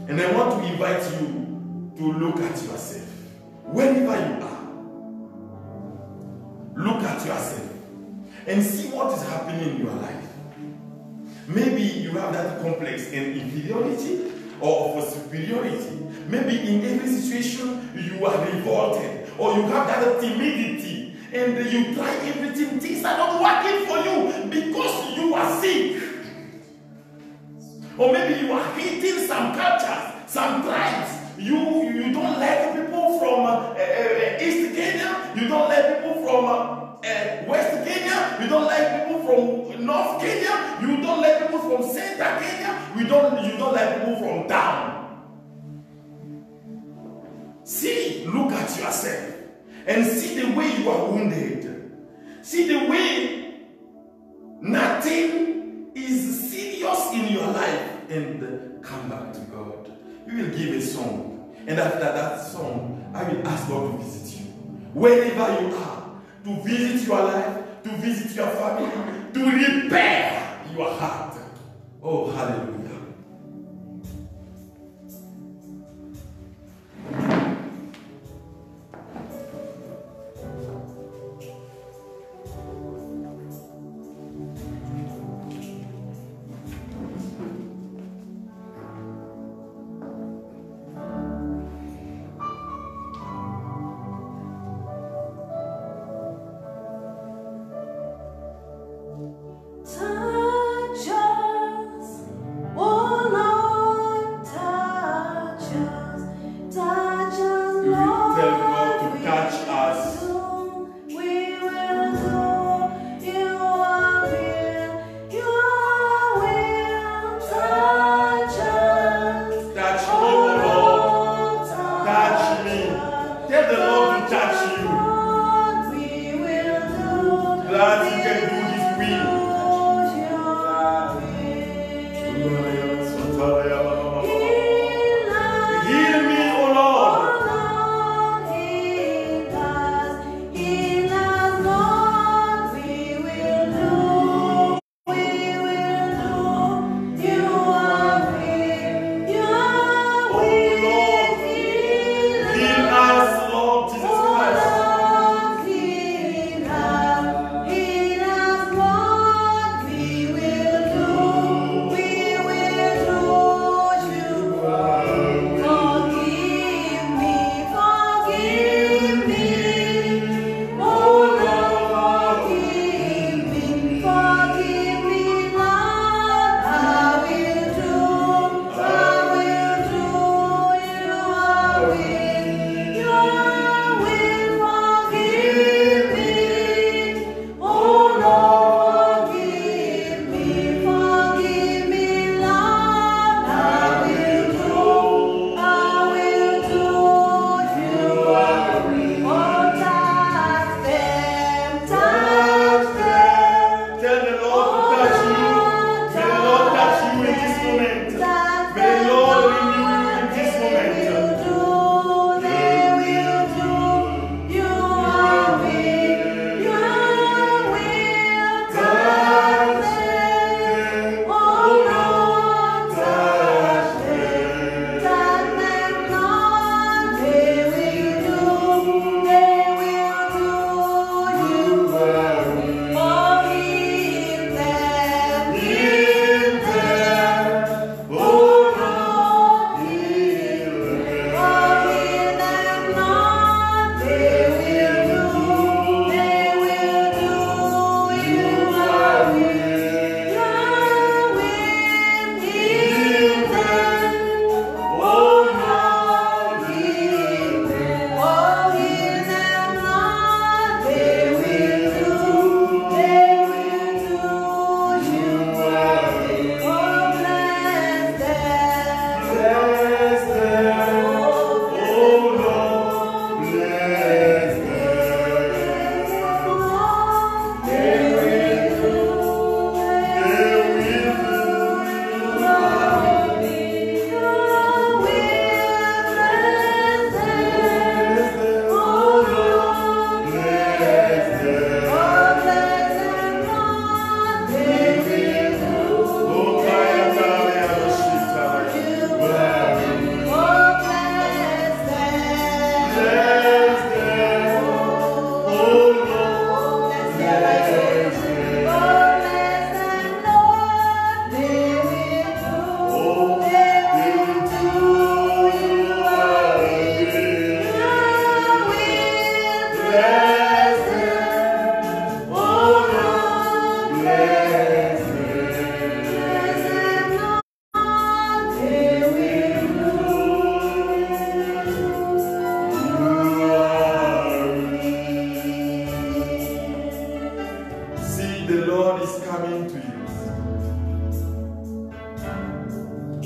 And I want to invite you to look at yourself. Wherever you are, look at yourself and see what is happening in your life. Maybe you have that complex in inferiority or of superiority. Maybe in every situation you are revolted, or you have that timidity and you try everything, things are not working for you because you are sick. Or maybe you are hating some cultures, some tribes. You don't like people from East Kenya, you don't like people from West Kenya, you don't like people from North Kenya, you don't like people from Central Kenya, you don't like people from down. See, look at yourself and see the way you are wounded. See the way nothing is serious in your life, and come back to God. We will give a song, and after that song, I will ask God to visit you. Wherever you are, to visit your life, to visit your family, to repair your heart. Oh, hallelujah. Touch us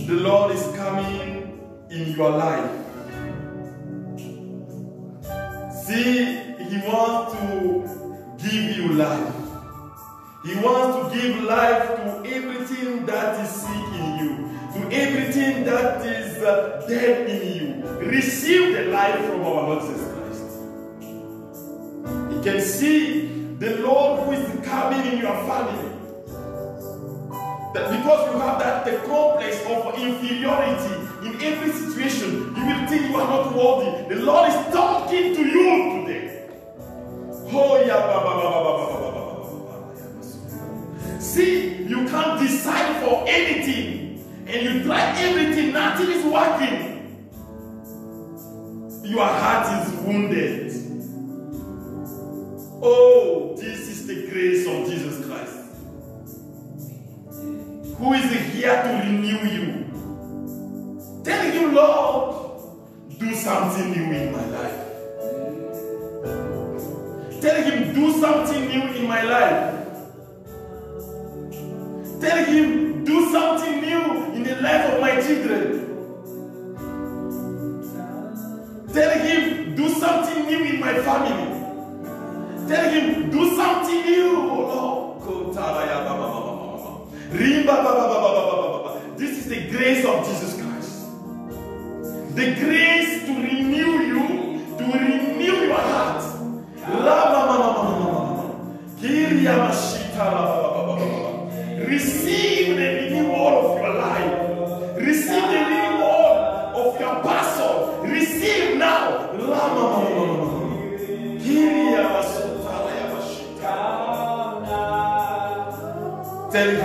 the Lord is coming in your life. See, He wants to give you life. He wants to give life to everything that is sick in you, to everything that is dead in you. Receive the life from our Lord Jesus Christ. You can see the Lord who is coming in your family. That because you have that the complex of inferiority in every situation, you will think you are not worthy. The Lord is talking to you today. Oh, yeah. See, you can't decide for anything, and you try everything, nothing is working. Your heart is wounded. Oh, this is the grace of Jesus Christ, who is here to renew you. Tell him, Lord, do something new in my life. Tell him, do something new in my life. Tell him, do something new in the life of my children. Tell him, do something new in my family. Tell him, do something new, oh Lord. This is the grace of Jesus Christ. The grace to renew you, to renew your heart. Receive the renewal of your life. Receive the renewal of your person. Receive now. Tell him,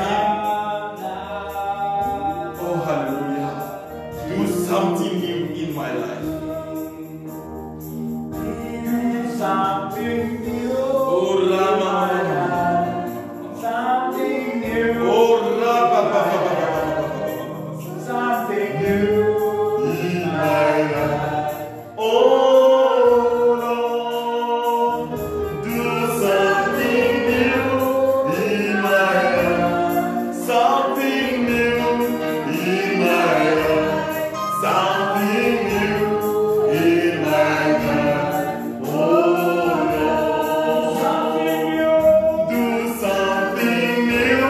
oh hallelujah, do something new in my life. Something new. Oh Rama, Something new. oh Rama, Something new in my life. Oh Lord, do something new in my life. Something new in my life. Something new in my life. Oh Lord, do something new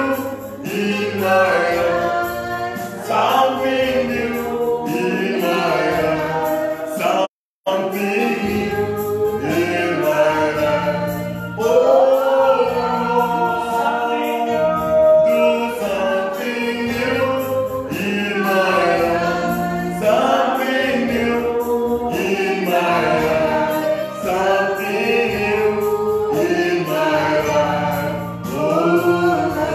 in my life. Something new in my life. Something new in my life. Oh Lord, do something new in my life. Something new in my life. Something new in my life. Oh Lord.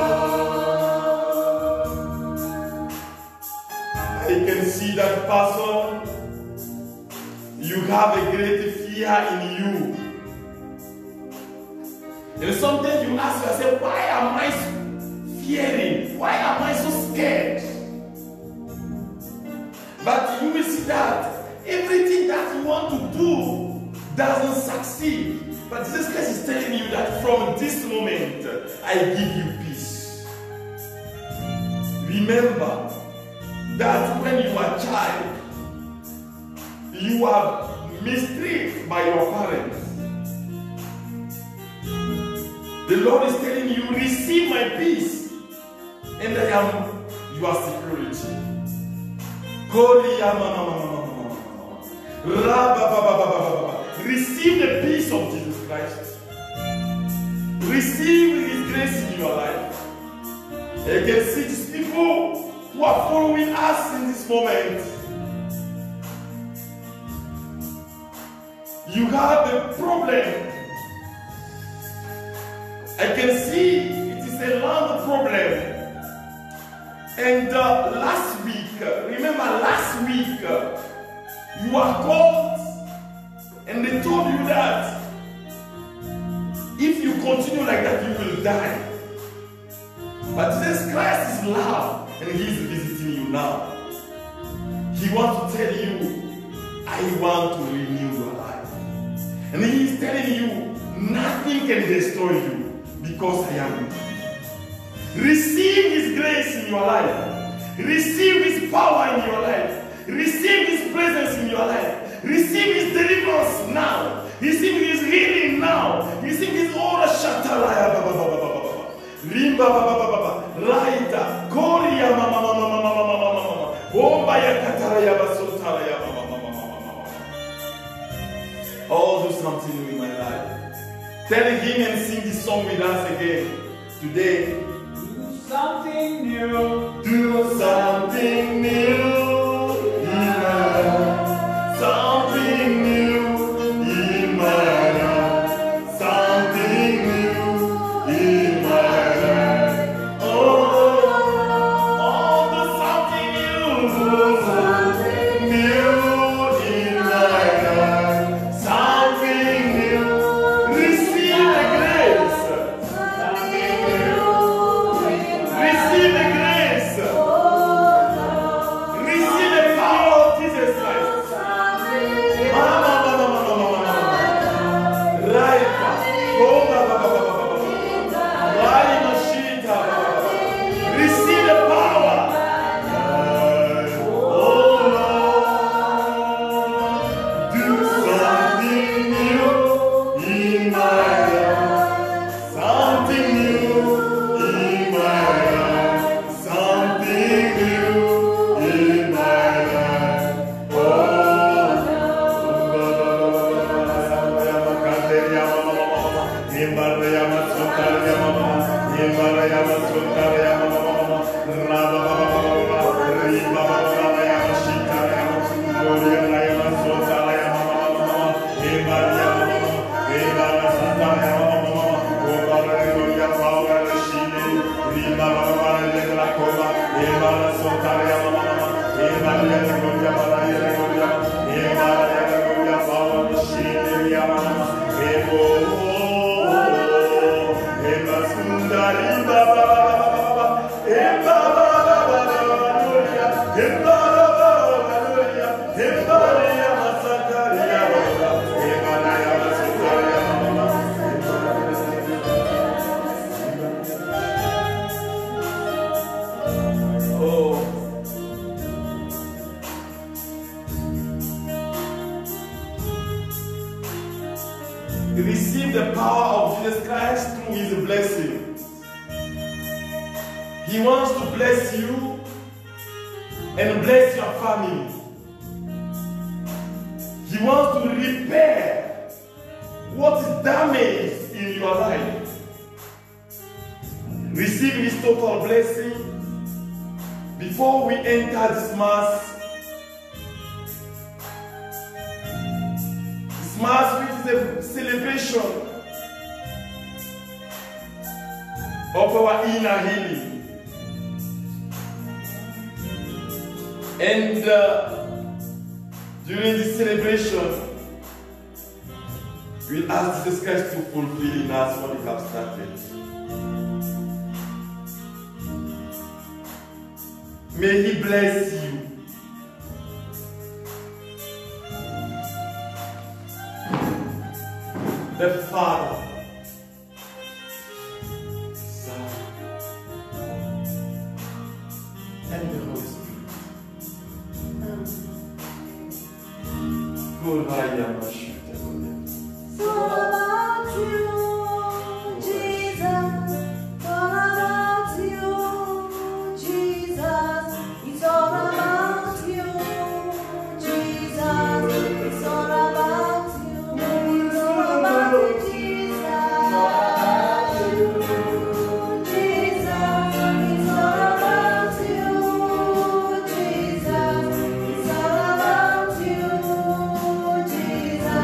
I can see that person. You have a great fear in you. And sometimes you ask yourself, why am I fearing? Why am I so scared? But you will see that everything that you want to do doesn't succeed. But Jesus Christ is telling you that from this moment, I give you peace. Remember that when you are a child, you are mistreated by your parents. The Lord is telling you, receive my peace, and I am your security. Receive the peace of Jesus Christ. Receive His grace in your life. You can see these people who are following us in this moment. You have a problem. I can see it is a land problem. And last week, remember last week, you are called and they told you that if you continue like that, you will die. But Jesus Christ is love and He is visiting you now. He wants to tell you, I want to renew your life. And He is telling you, nothing can destroy you because I am with you. Receive His grace in your life. Receive His power in your life. Receive His presence in your life. Receive His deliverance now. Receive His healing now. Receive His aura shatalaya baba baba baba. Rimba baba baba. Raita. Koria mama mama mama mama mama. Bomba ya kataraya basotalaya mama mama mama. Oh, do something new in my life. Tell Him and sing this song with us again today. Do something new. Do something new. Something new in my life. Something new in my life. Oh, the something new. Something new in my life. Something new. Receive the grace. Receive the grace. Receive the power of Jesus Christ. Receive the power. Oh Lord, do something new in my life. Something new in my life. Something new in my life. Receive the power of Jesus Christ through His blessing. He wants to bless you and bless your family. He wants to repair what is damaged in your life. Receive His total blessing before we enter this Mass. This Mass, which is a celebration of our inner healing. And during this celebration, we'll ask Jesus Christ to fulfill in us what He has started. May He bless you. The Father, Son, and the Holy Spirit. Good night, It's all about you, Jesus. It's all about you, Jesus. It's all about you, Jesus. It's all about you. It's all about you, Jesus. Jesus. It's all about you, Jesus. It's all about you, Jesus.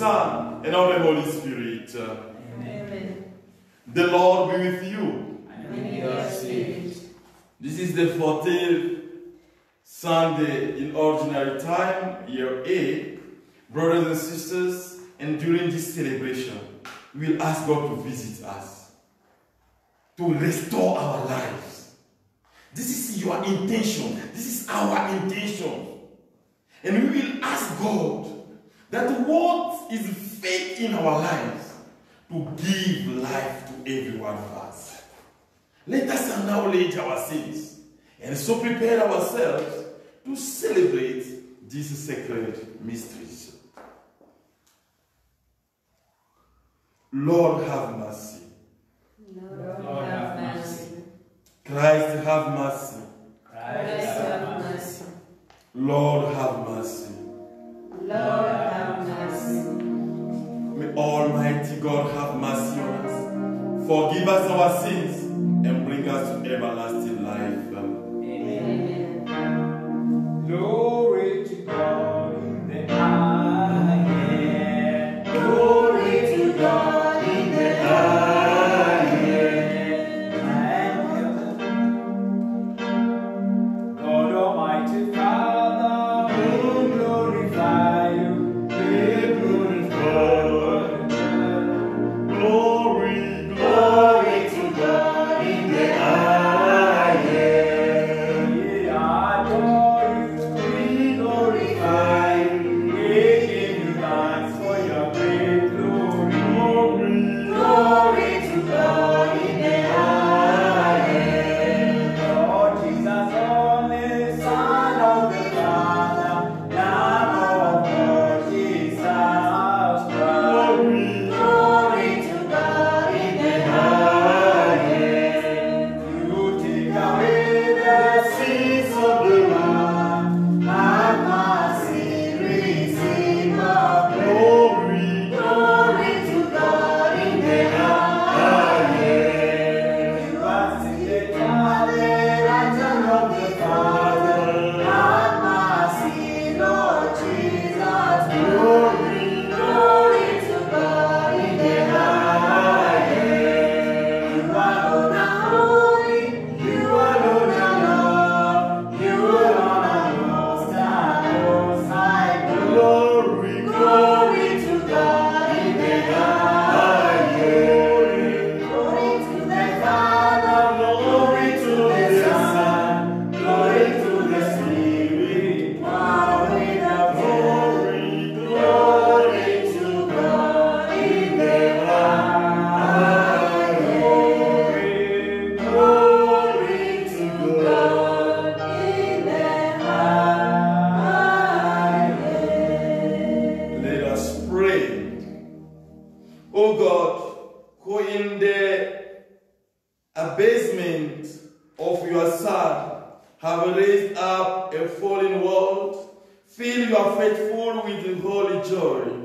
Son, and of the Holy Spirit. Amen. The Lord be with you. And with your spirit. This is the 14th Sunday in Ordinary Time, Year A. Brothers and sisters, and during this celebration, we will ask God to visit us, to restore our lives. This is your intention. This is our intention. And we will ask God that what is faith in our lives to give life to every one of us. Let us acknowledge our sins and so prepare ourselves to celebrate these sacred mysteries. Lord, have mercy. Lord, have mercy. Christ, have mercy. Christ, have mercy. Lord, have mercy. Lord, have mercy. May Almighty God have mercy on us, forgive us our sins, and bring us to everlasting life. Amen. Glory to God in the highest. Glory to God in the God Almighty Father, we glorify you. We glorify you. Glory, Glory to God in the highest. We adore you. We glorify you. We give you thanks for your great glory. Glory to God in the highest. Lord Jesus, only Son of the Father, Lamb of God, Jesus Christ. Glory to God in the highest. You take away the sins of the world. Have mercy, receive our glory. Glory to God in the highest. You are seated at the right hand of the Father. Have mercy, Lord Jesus. Glory to God in the highest. You alone are holy. You alone are Lord. You alone are most high. glory, Glory to God in the highest. Glory to the Father, Glory to the Son, glory to the Spirit, now with the glory, glory to God in the highest. Glory to God in the highest. Let us pray. O God, who in the abasement of your Son have raised up a fallen world, fill your faithful with holy joy.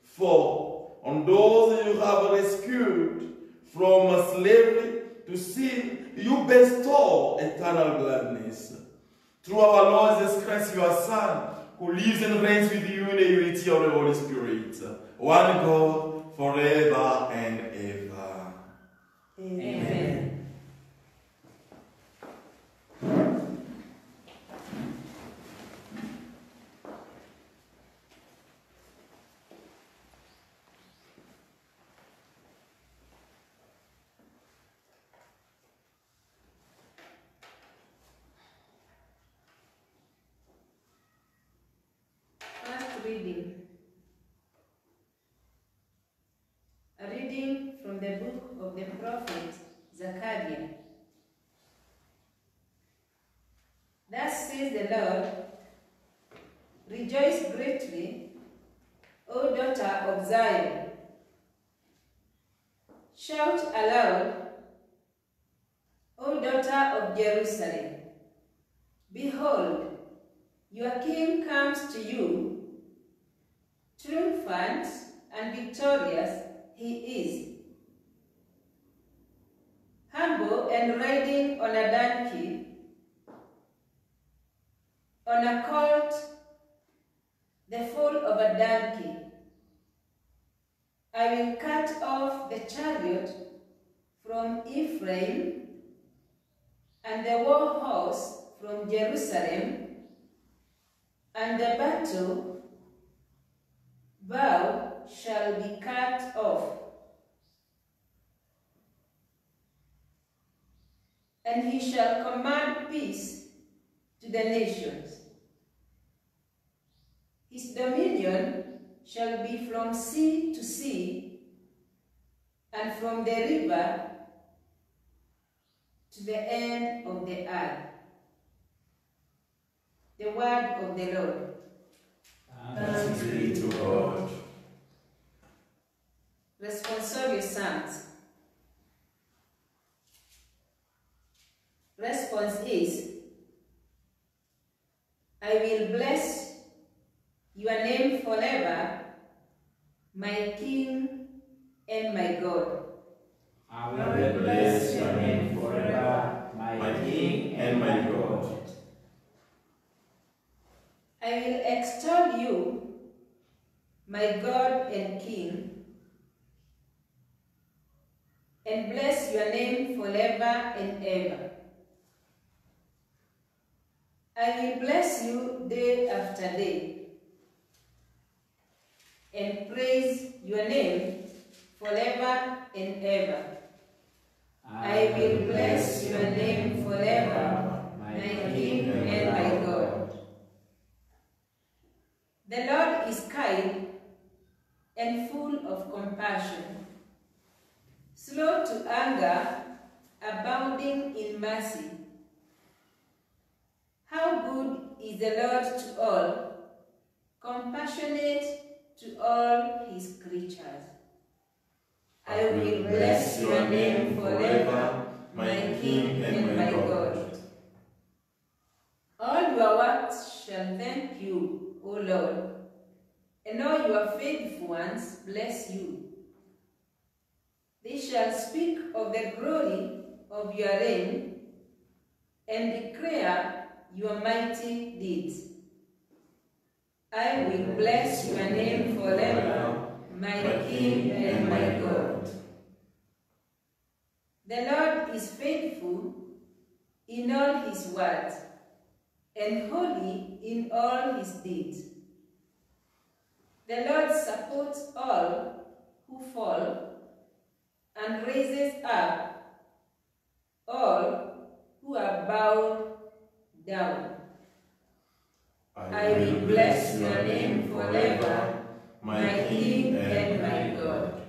For on those you have rescued from slavery to sin, you bestow eternal gladness. Through our Lord Jesus Christ, your Son, who lives and reigns with you in the unity of the Holy Spirit, one God, forever and ever. Amen. First reading. A reading from the book of the prophet Zechariah. Thus says the Lord, rejoice greatly, O daughter of Zion. Shout aloud, O daughter of Jerusalem. Behold, your king comes to you, triumphant and victorious he is, humble and riding on a donkey, on a colt, the foal of a donkey. I will cut off the chariot from Ephraim and the war horse from Jerusalem, and the battle bow shall be cut off. And he shall command peace to the nations. His dominion shall be from sea to sea, and from the river to the end of the earth. The word of the Lord. Thanks be to God. Responsorial Psalms. Response is, I will bless your name forever, my King and my God. I will bless your name forever, my King and my God. I will extol you, my God and King, and bless your name forever and ever. I will bless you day after day, and praise your name forever and ever. I will bless your name forever, my King and my God. The Lord is kind and full of compassion, slow to anger, abounding in mercy. How good is the Lord to all, compassionate to all his creatures. I will bless your name forever, my King and my God. All your works shall thank you, O Lord, and all your faithful ones bless you. They shall speak of the glory of your reign and declare your mighty deeds. I will bless your name forever, my King and my God. The Lord is faithful in all his words and holy in all his deeds. The Lord supports all who fall and raises up all who are bowed down. I will bless your name forever, my King and my God.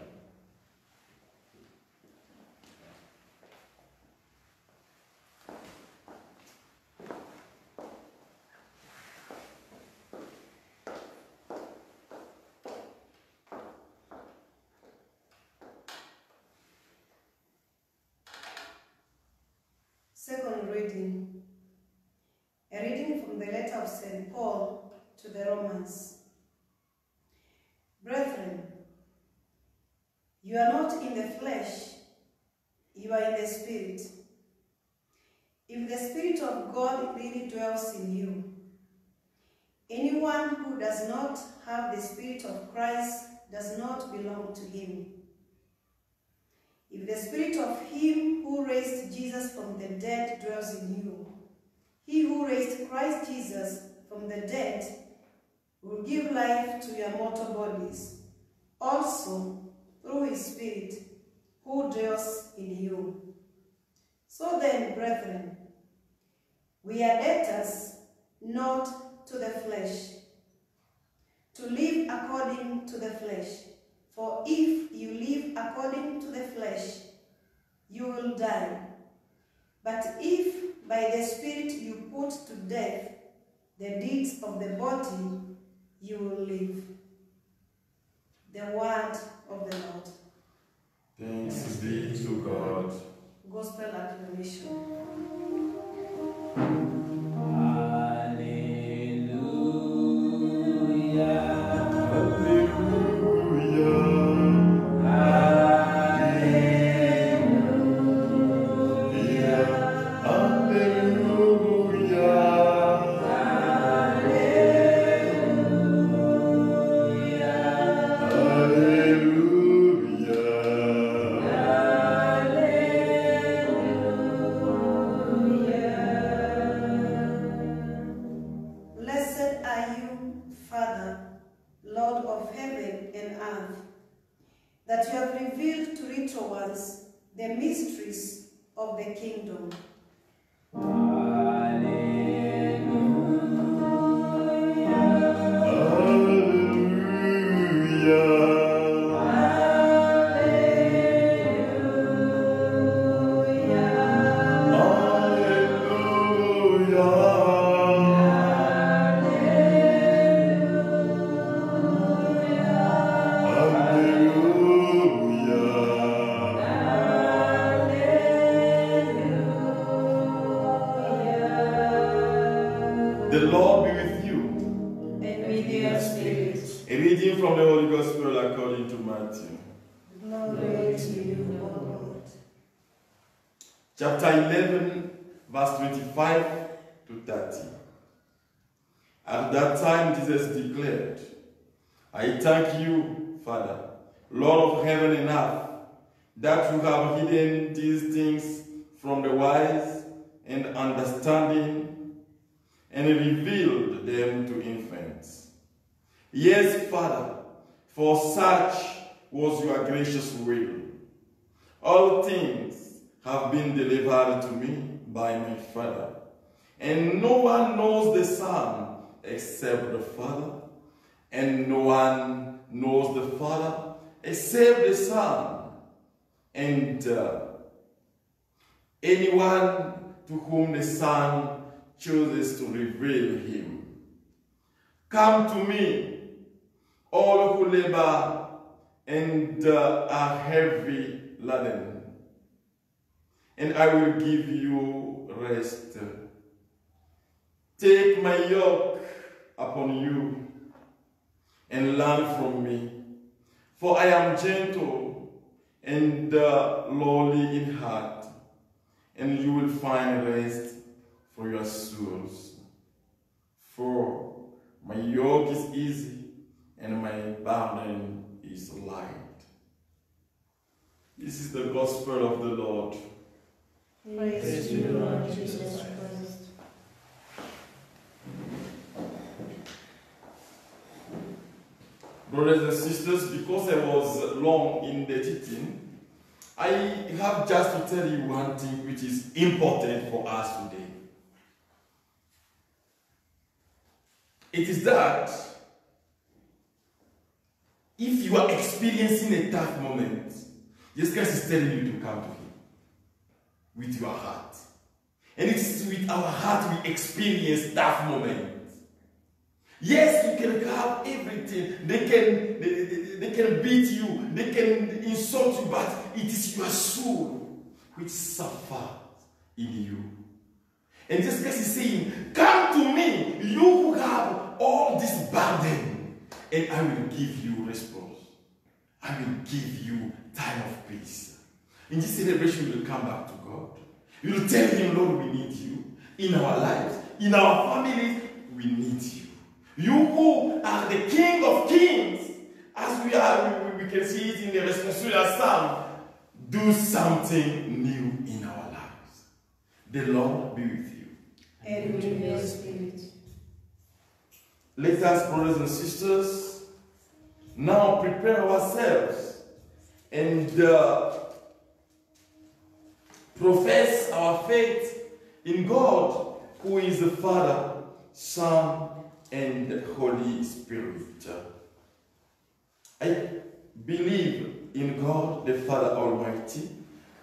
Second reading. A reading from the letter of St. Paul to the Romans. Brethren, you are not in the flesh, you are in the Spirit. If the Spirit of God really dwells in you, anyone who does not have the Spirit of Christ does not belong to him. If the Spirit of him who raised Jesus from the dead dwells in you, he who raised Christ Jesus from the dead will give life to your mortal bodies, also through his Spirit who dwells in you. So then, brethren, we are debtors not to the flesh, to live according to the flesh. For if you live according to the flesh, you will die. But if by the Spirit you put to death the deeds of the body, you will live. The word of the Lord. Thanks be to God. Gospel acclamation. Hallelujah. Lord of heaven and earth, that you have revealed to little ones the mysteries of the kingdom. The Lord be with you. And with your spirit. A reading from the Holy Gospel according to Matthew. Glory to you, O Lord. Chapter 11, verse 25 to 30. At that time Jesus declared, I thank you, Father, Lord of heaven and earth, that you have hidden these things from the wise and understanding and revealed them to infants. Yes, Father, for such was your gracious will. All things have been delivered to me by my Father, and no one knows the Son except the Father, and no one knows the Father except the Son, and anyone to whom the Son chooses to reveal him. Come to me, all who labor and are heavy laden, and I will give you rest. Take my yoke upon you and learn from me, for I am gentle and lowly in heart, and you will find rest for your souls. For my yoke is easy and my burden is light. This is the gospel of the Lord. Praise to you, Lord Jesus Christ. Brothers and sisters, because I was long in the teaching, I have just to tell you one thing which is important for us today. It is that if you are experiencing a tough moment, Jesus Christ is telling you to come to Him with your heart. And it is with our heart we experience tough moments. Yes, you can have everything. They can beat you, they can insult you, but it is your soul which suffers in you. And Jesus Christ is saying, come to me, you who have all this burden, and I will give you response. I will give you time of peace. In this celebration, you will come back to God. You will tell Him, Lord, we need you. In our lives, in our families, we need you. You who are the King of Kings, as we can see it in the responsorial psalm, do something new in our lives. The Lord be with you. And with your spirit. Let us, brothers and sisters, now prepare ourselves and profess our faith in God, who is the Father, Son, and Holy Spirit. I believe in God, the Father Almighty,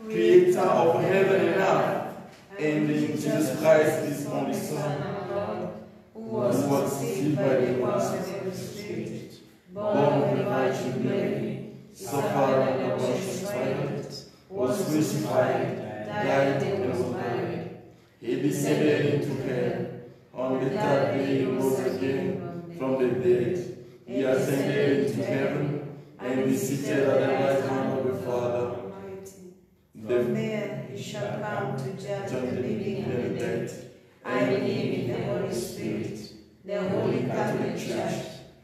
Creator of heaven and earth, and in Jesus Christ, His only Son, who was conceived by the Holy Spirit, born of the Virgin Mary, suffered under Pontius Pilate, was crucified, died, and was buried. He descended into hell. On the third day He rose again from the dead. He ascended into heaven and is seated at the right hand of the Father. From there He shall come to judge the living and the dead. I believe in the Holy Spirit, the Holy Catholic Church,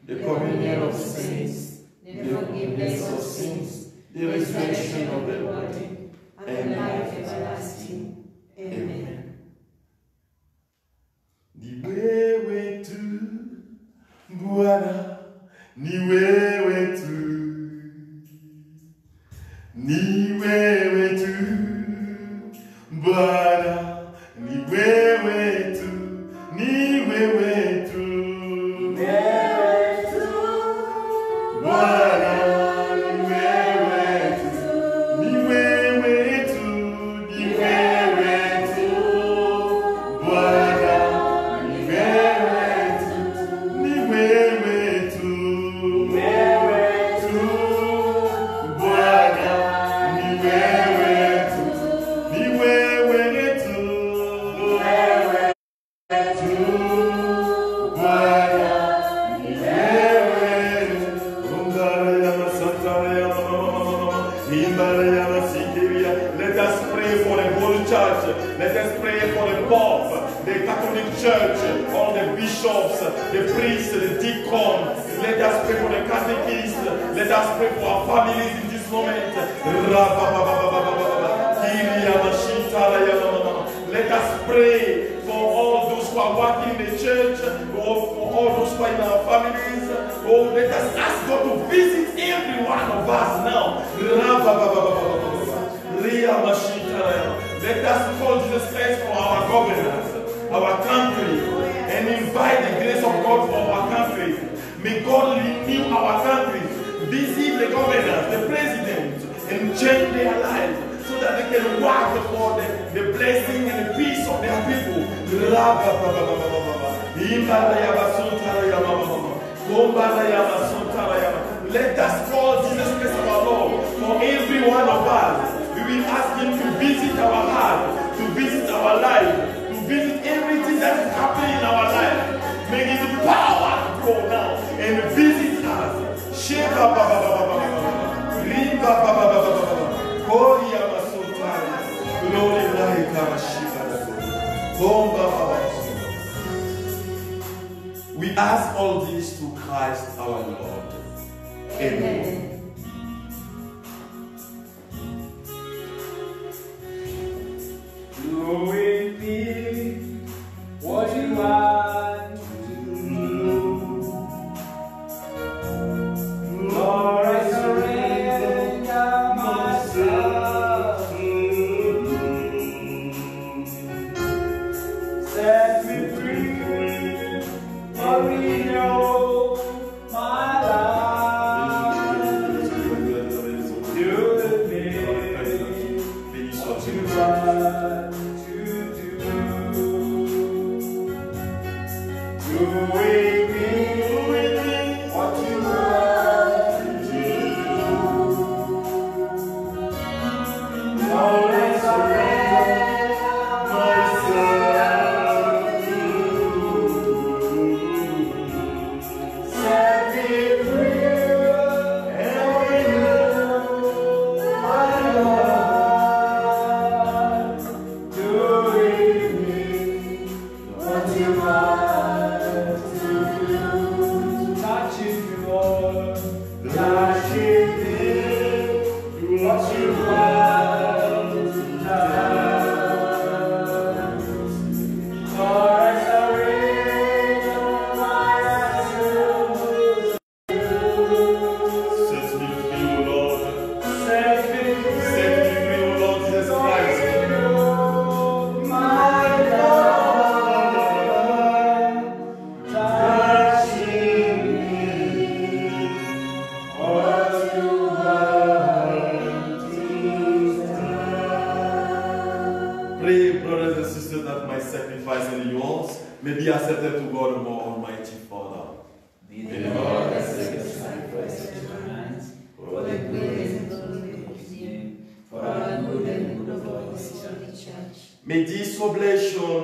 the communion of saints, the forgiveness of sins, the resurrection of the body, and life everlasting. Amen. Ni wewe tu Bwana, ni wewe wewe tu, ni wewe tu, Bwana, ni wewe tu, ni wewe tu, Bwana, ni wewe tu, ni wewe tu, ni wewe tu, Bwana, ni wewe tu, ni wewe tu, Bwana, ni wewe tu, ni wewe tu, Bwana, ni wewe tu. Let us pray for the whole church. Let us pray for the Pope, the Catholic Church, all the bishops, the priests, the deacons. Let us pray for the catechists. Let us pray for our families in this moment. Let us pray for all those who are working in the church, for all those who are in our families. Oh, let us ask God to visit every one of us now. Let us call Jesus Christ for our governors, our country, and invite the grace of God for our country. May God renew our country, visit the governors, the president, and change their lives so that they can work for the blessing and the peace of their people. Let us call Jesus Christ our Lord for every one of us. We will ask Him to visit our heart, to visit our life, to visit everything that is happening in our life. May His power go now and visit us. We ask all this to Christ our Lord. Amen. Do with me what you want to do. Lord, I surrender myself to you. Set me free, for we know my life. Do with me what you want. May be accepted to God, the more Almighty Father. May the Lord accept the sacrifice of your hands for the glory and glory of His name, for our good and good of all His holy church. May this oblation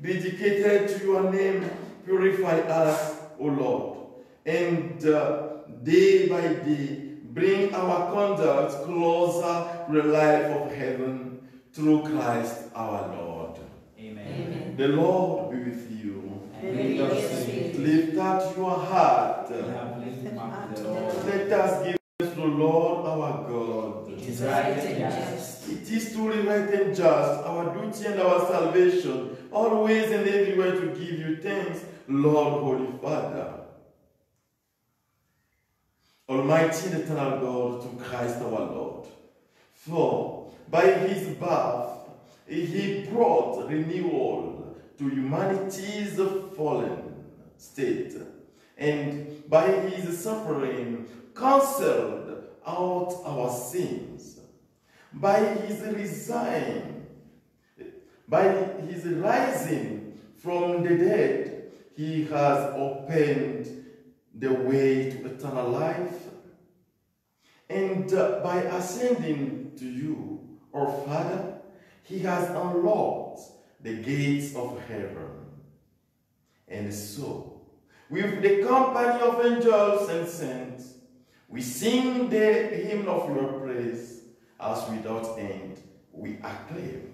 be dedicated to your name. Purify us, O Lord, and day by day bring our conduct closer to the life of heaven through Christ our Lord. Amen. The Lord be with you. And with your spirit. Lift up your heart. We have lifted up the Lord. Let us give thanks to the Lord our God. It is right and just. It is truly right and just, our duty and our salvation, always and everywhere to give you thanks, Lord, Holy Father. Almighty and eternal God, to Christ our Lord. For by his birth he brought renewal to humanity's fallen state, and by his suffering cancelled out our sins. By his rising from the dead, he has opened the way to eternal life. And by ascending to you, our Father, he has unlocked the gates of heaven. And so, with the company of angels and saints, we sing the hymn of your praise, as without end we acclaim.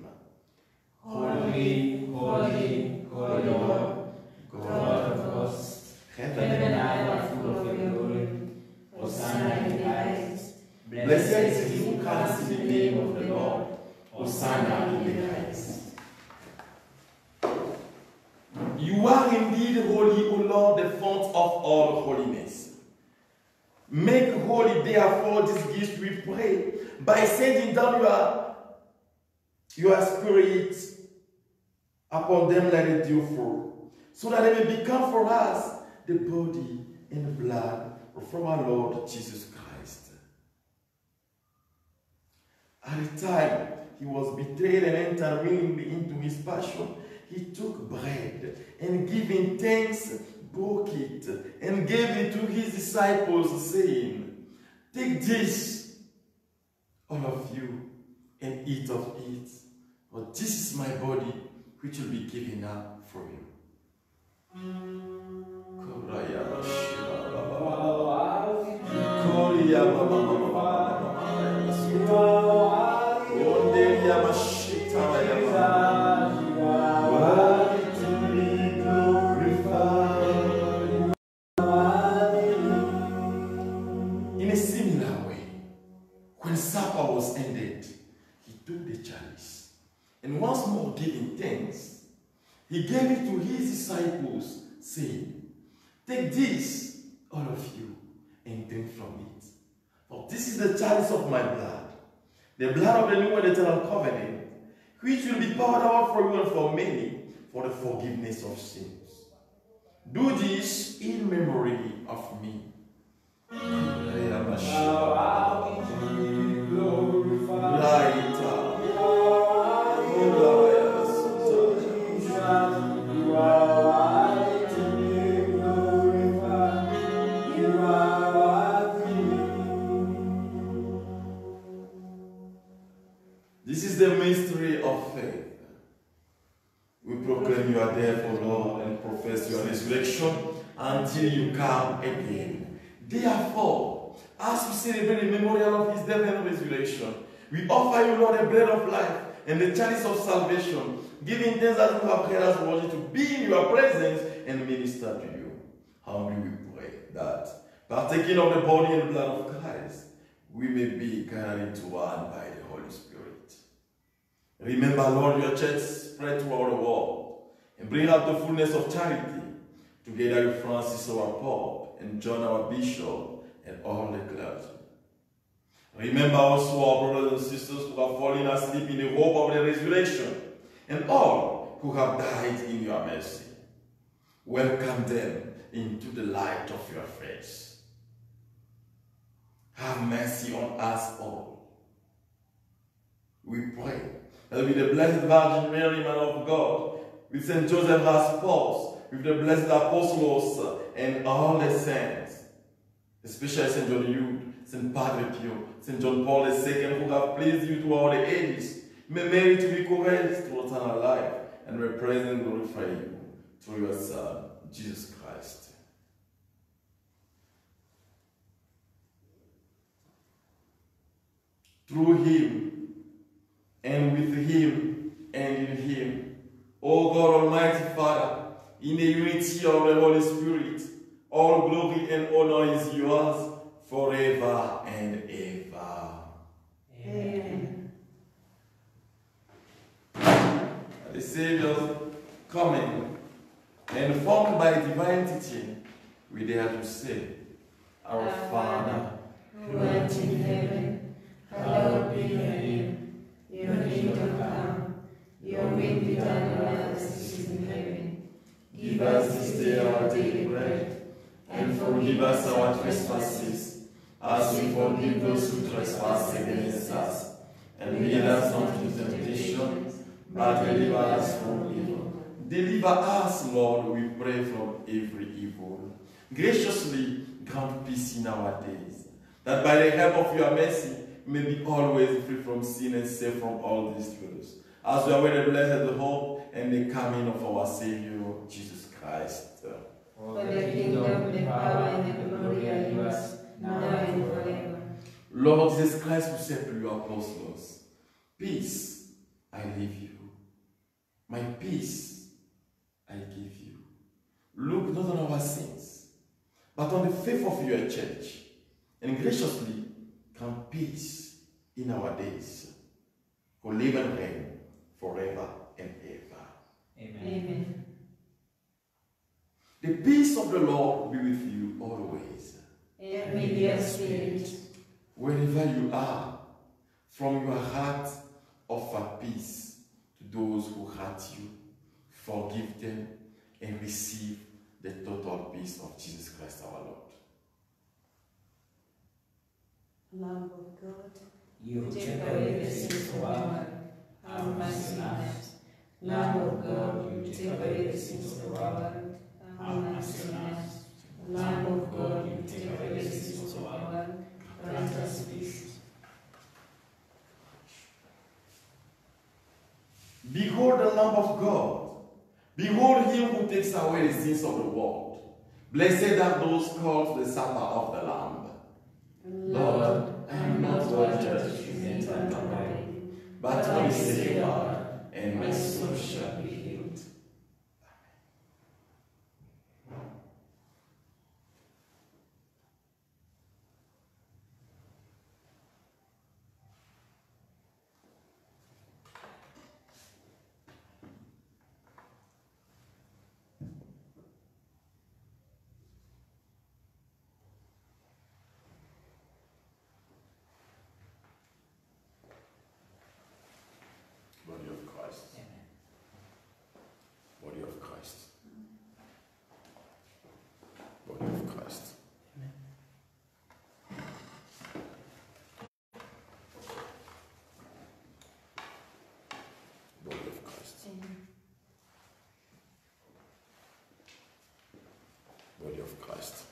Holy, holy, holy Lord, God of hosts, heaven and earth are full of your glory. Hosanna in the highest. Blessed is he who comes in the name of the Lord. Hosanna in the highest. You are indeed holy, O Lord, the fount of all holiness. Make holy, therefore, this gift, we pray, by sending down your Spirit upon them like a dew fall, so that they may become for us the body and blood from our Lord Jesus Christ. At the time he was betrayed and entered willingly into his passion, he took bread and giving thanks, broke it and gave it to his disciples, saying, "Take this, all of you, and eat of it, for this is my body, which will be given up for you." In a similar way, when supper was ended, he took the chalice, and once more giving thanks, he gave it to his disciples, saying, "Take this, all of you, and drink from it. For this is the chalice of my blood, the blood of the new and eternal covenant, which will be poured out for you and for many for the forgiveness of sins. Do this in memory of me." This is the mystery of faith. We proclaim you are dead, O Lord, and profess your resurrection until you come again. Therefore, as we celebrate the memorial of his death and resurrection, we offer you, Lord, the bread of life and the chalice of salvation, giving thanks as we have heard us worthy to be in your presence and minister to you. Humbly we pray that, partaking of the body and blood of Christ, we may be carried into one by the Holy Spirit. Remember, Lord, your church spread throughout the world, and bring out the fullness of charity, together with Francis our Pope, and John our Bishop, and all the clergy. Remember also our brothers and sisters who are falling asleep in the hope of the resurrection, and all who have died in your mercy. Welcome them into the light of your face. Have mercy on us all. We pray that with the Blessed Virgin Mary, Mother of God, with St. Joseph as spouse, with the blessed apostles and all the saints, especially St. John Eudes, St. Padre Pio, St. John Paul II, who have pleased you throughout the ages, may merit to be correct to eternal life and represent and glorify you through your Son, Jesus Christ. Through him, and with him, and in him, O God, Almighty Father, in the unity of the Holy Spirit, all glory and honor is yours forever and ever. Amen. The Savior's coming, and formed by divine teaching, we dare to say, Our Father, as we forgive those who trespass against us. And lead us not into temptation, but deliver us from evil. Deliver us, Lord, we pray, from every evil. Graciously grant peace in our days, that by the help of your mercy we may be always free from sin and safe from all distress, as we await the blessed hope and the coming of our Savior, Jesus Christ. For the kingdom, the power, and the glory are yours, now and forever. Lord Jesus Christ, who said to your apostles, peace I leave you, my peace I give you. Look not on our sins, but on the faith of your church, and graciously grant peace in our days, who live and reign forever and ever. Amen. Amen. The peace of the Lord be with you always. And with your spirit. Wherever you are, from your heart offer peace to those who hurt you. Forgive them and receive the total peace of Jesus Christ our Lord. Lamb of God, You Take away the sins of the world. Have mercy on us. Lamb of God, you take away the sins of the world. Have mercy on us. Lamb of God, you take away the sins of the world. Grant us peace. Behold the Lamb of God. Behold him who takes away the sins of the world. Blessed are those called to the supper of the Lamb. Lord, I am not worthy that you may enter my body, But only say a word, and my soul shall be healed. Body of Christ. Amen. Body of Christ. Body of Christ. Body of Christ. Body of Christ.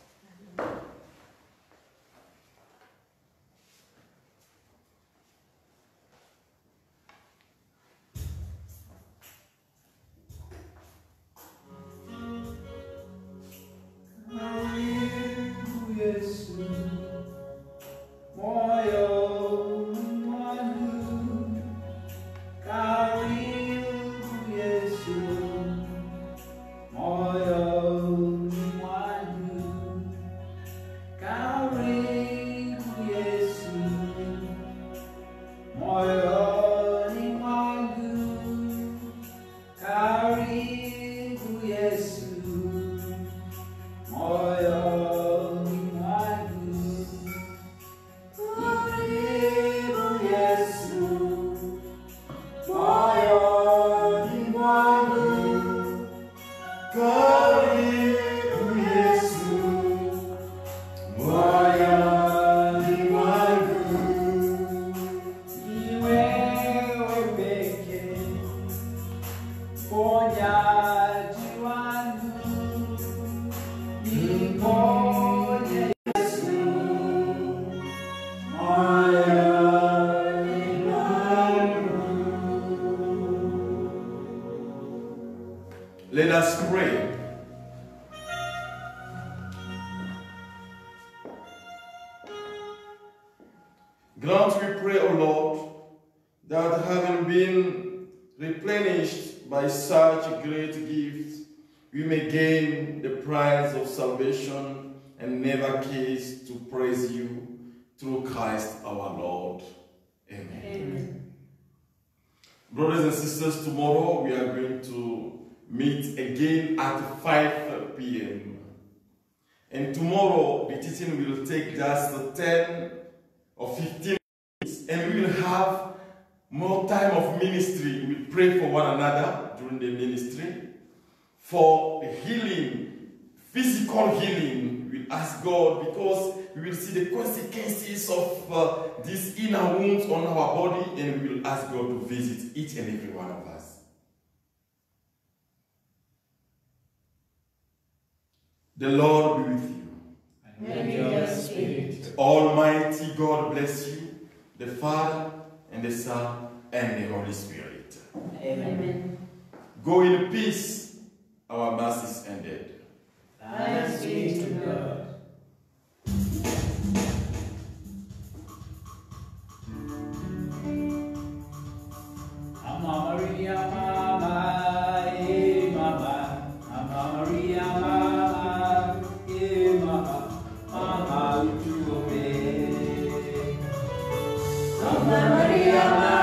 Let us pray. Grant, we pray, O Lord, that having been replenished by such great gifts, we may gain the prize of salvation and never cease to praise you through Christ our Lord. Amen. Amen. Brothers and sisters, tomorrow we are going to meet again at 5 p.m. And tomorrow the teaching will take just 10 or 15 minutes, and we will have more time of ministry. We pray for one another during the ministry. For healing, physical healing, we ask God, because we will see the consequences of these inner wounds on our body, and we will ask God to visit each and every one of us. The Lord be with you. And with your spirit. The Almighty God bless you, the Father, and the Son, and the Holy Spirit. Amen. Go in peace. Our Mass is ended. Thanks be to God. Mama Maria, Mama, eh, Mama. Mama Maria, Mama, eh, Mama. Mama, you obey. Mama Maria, Mama.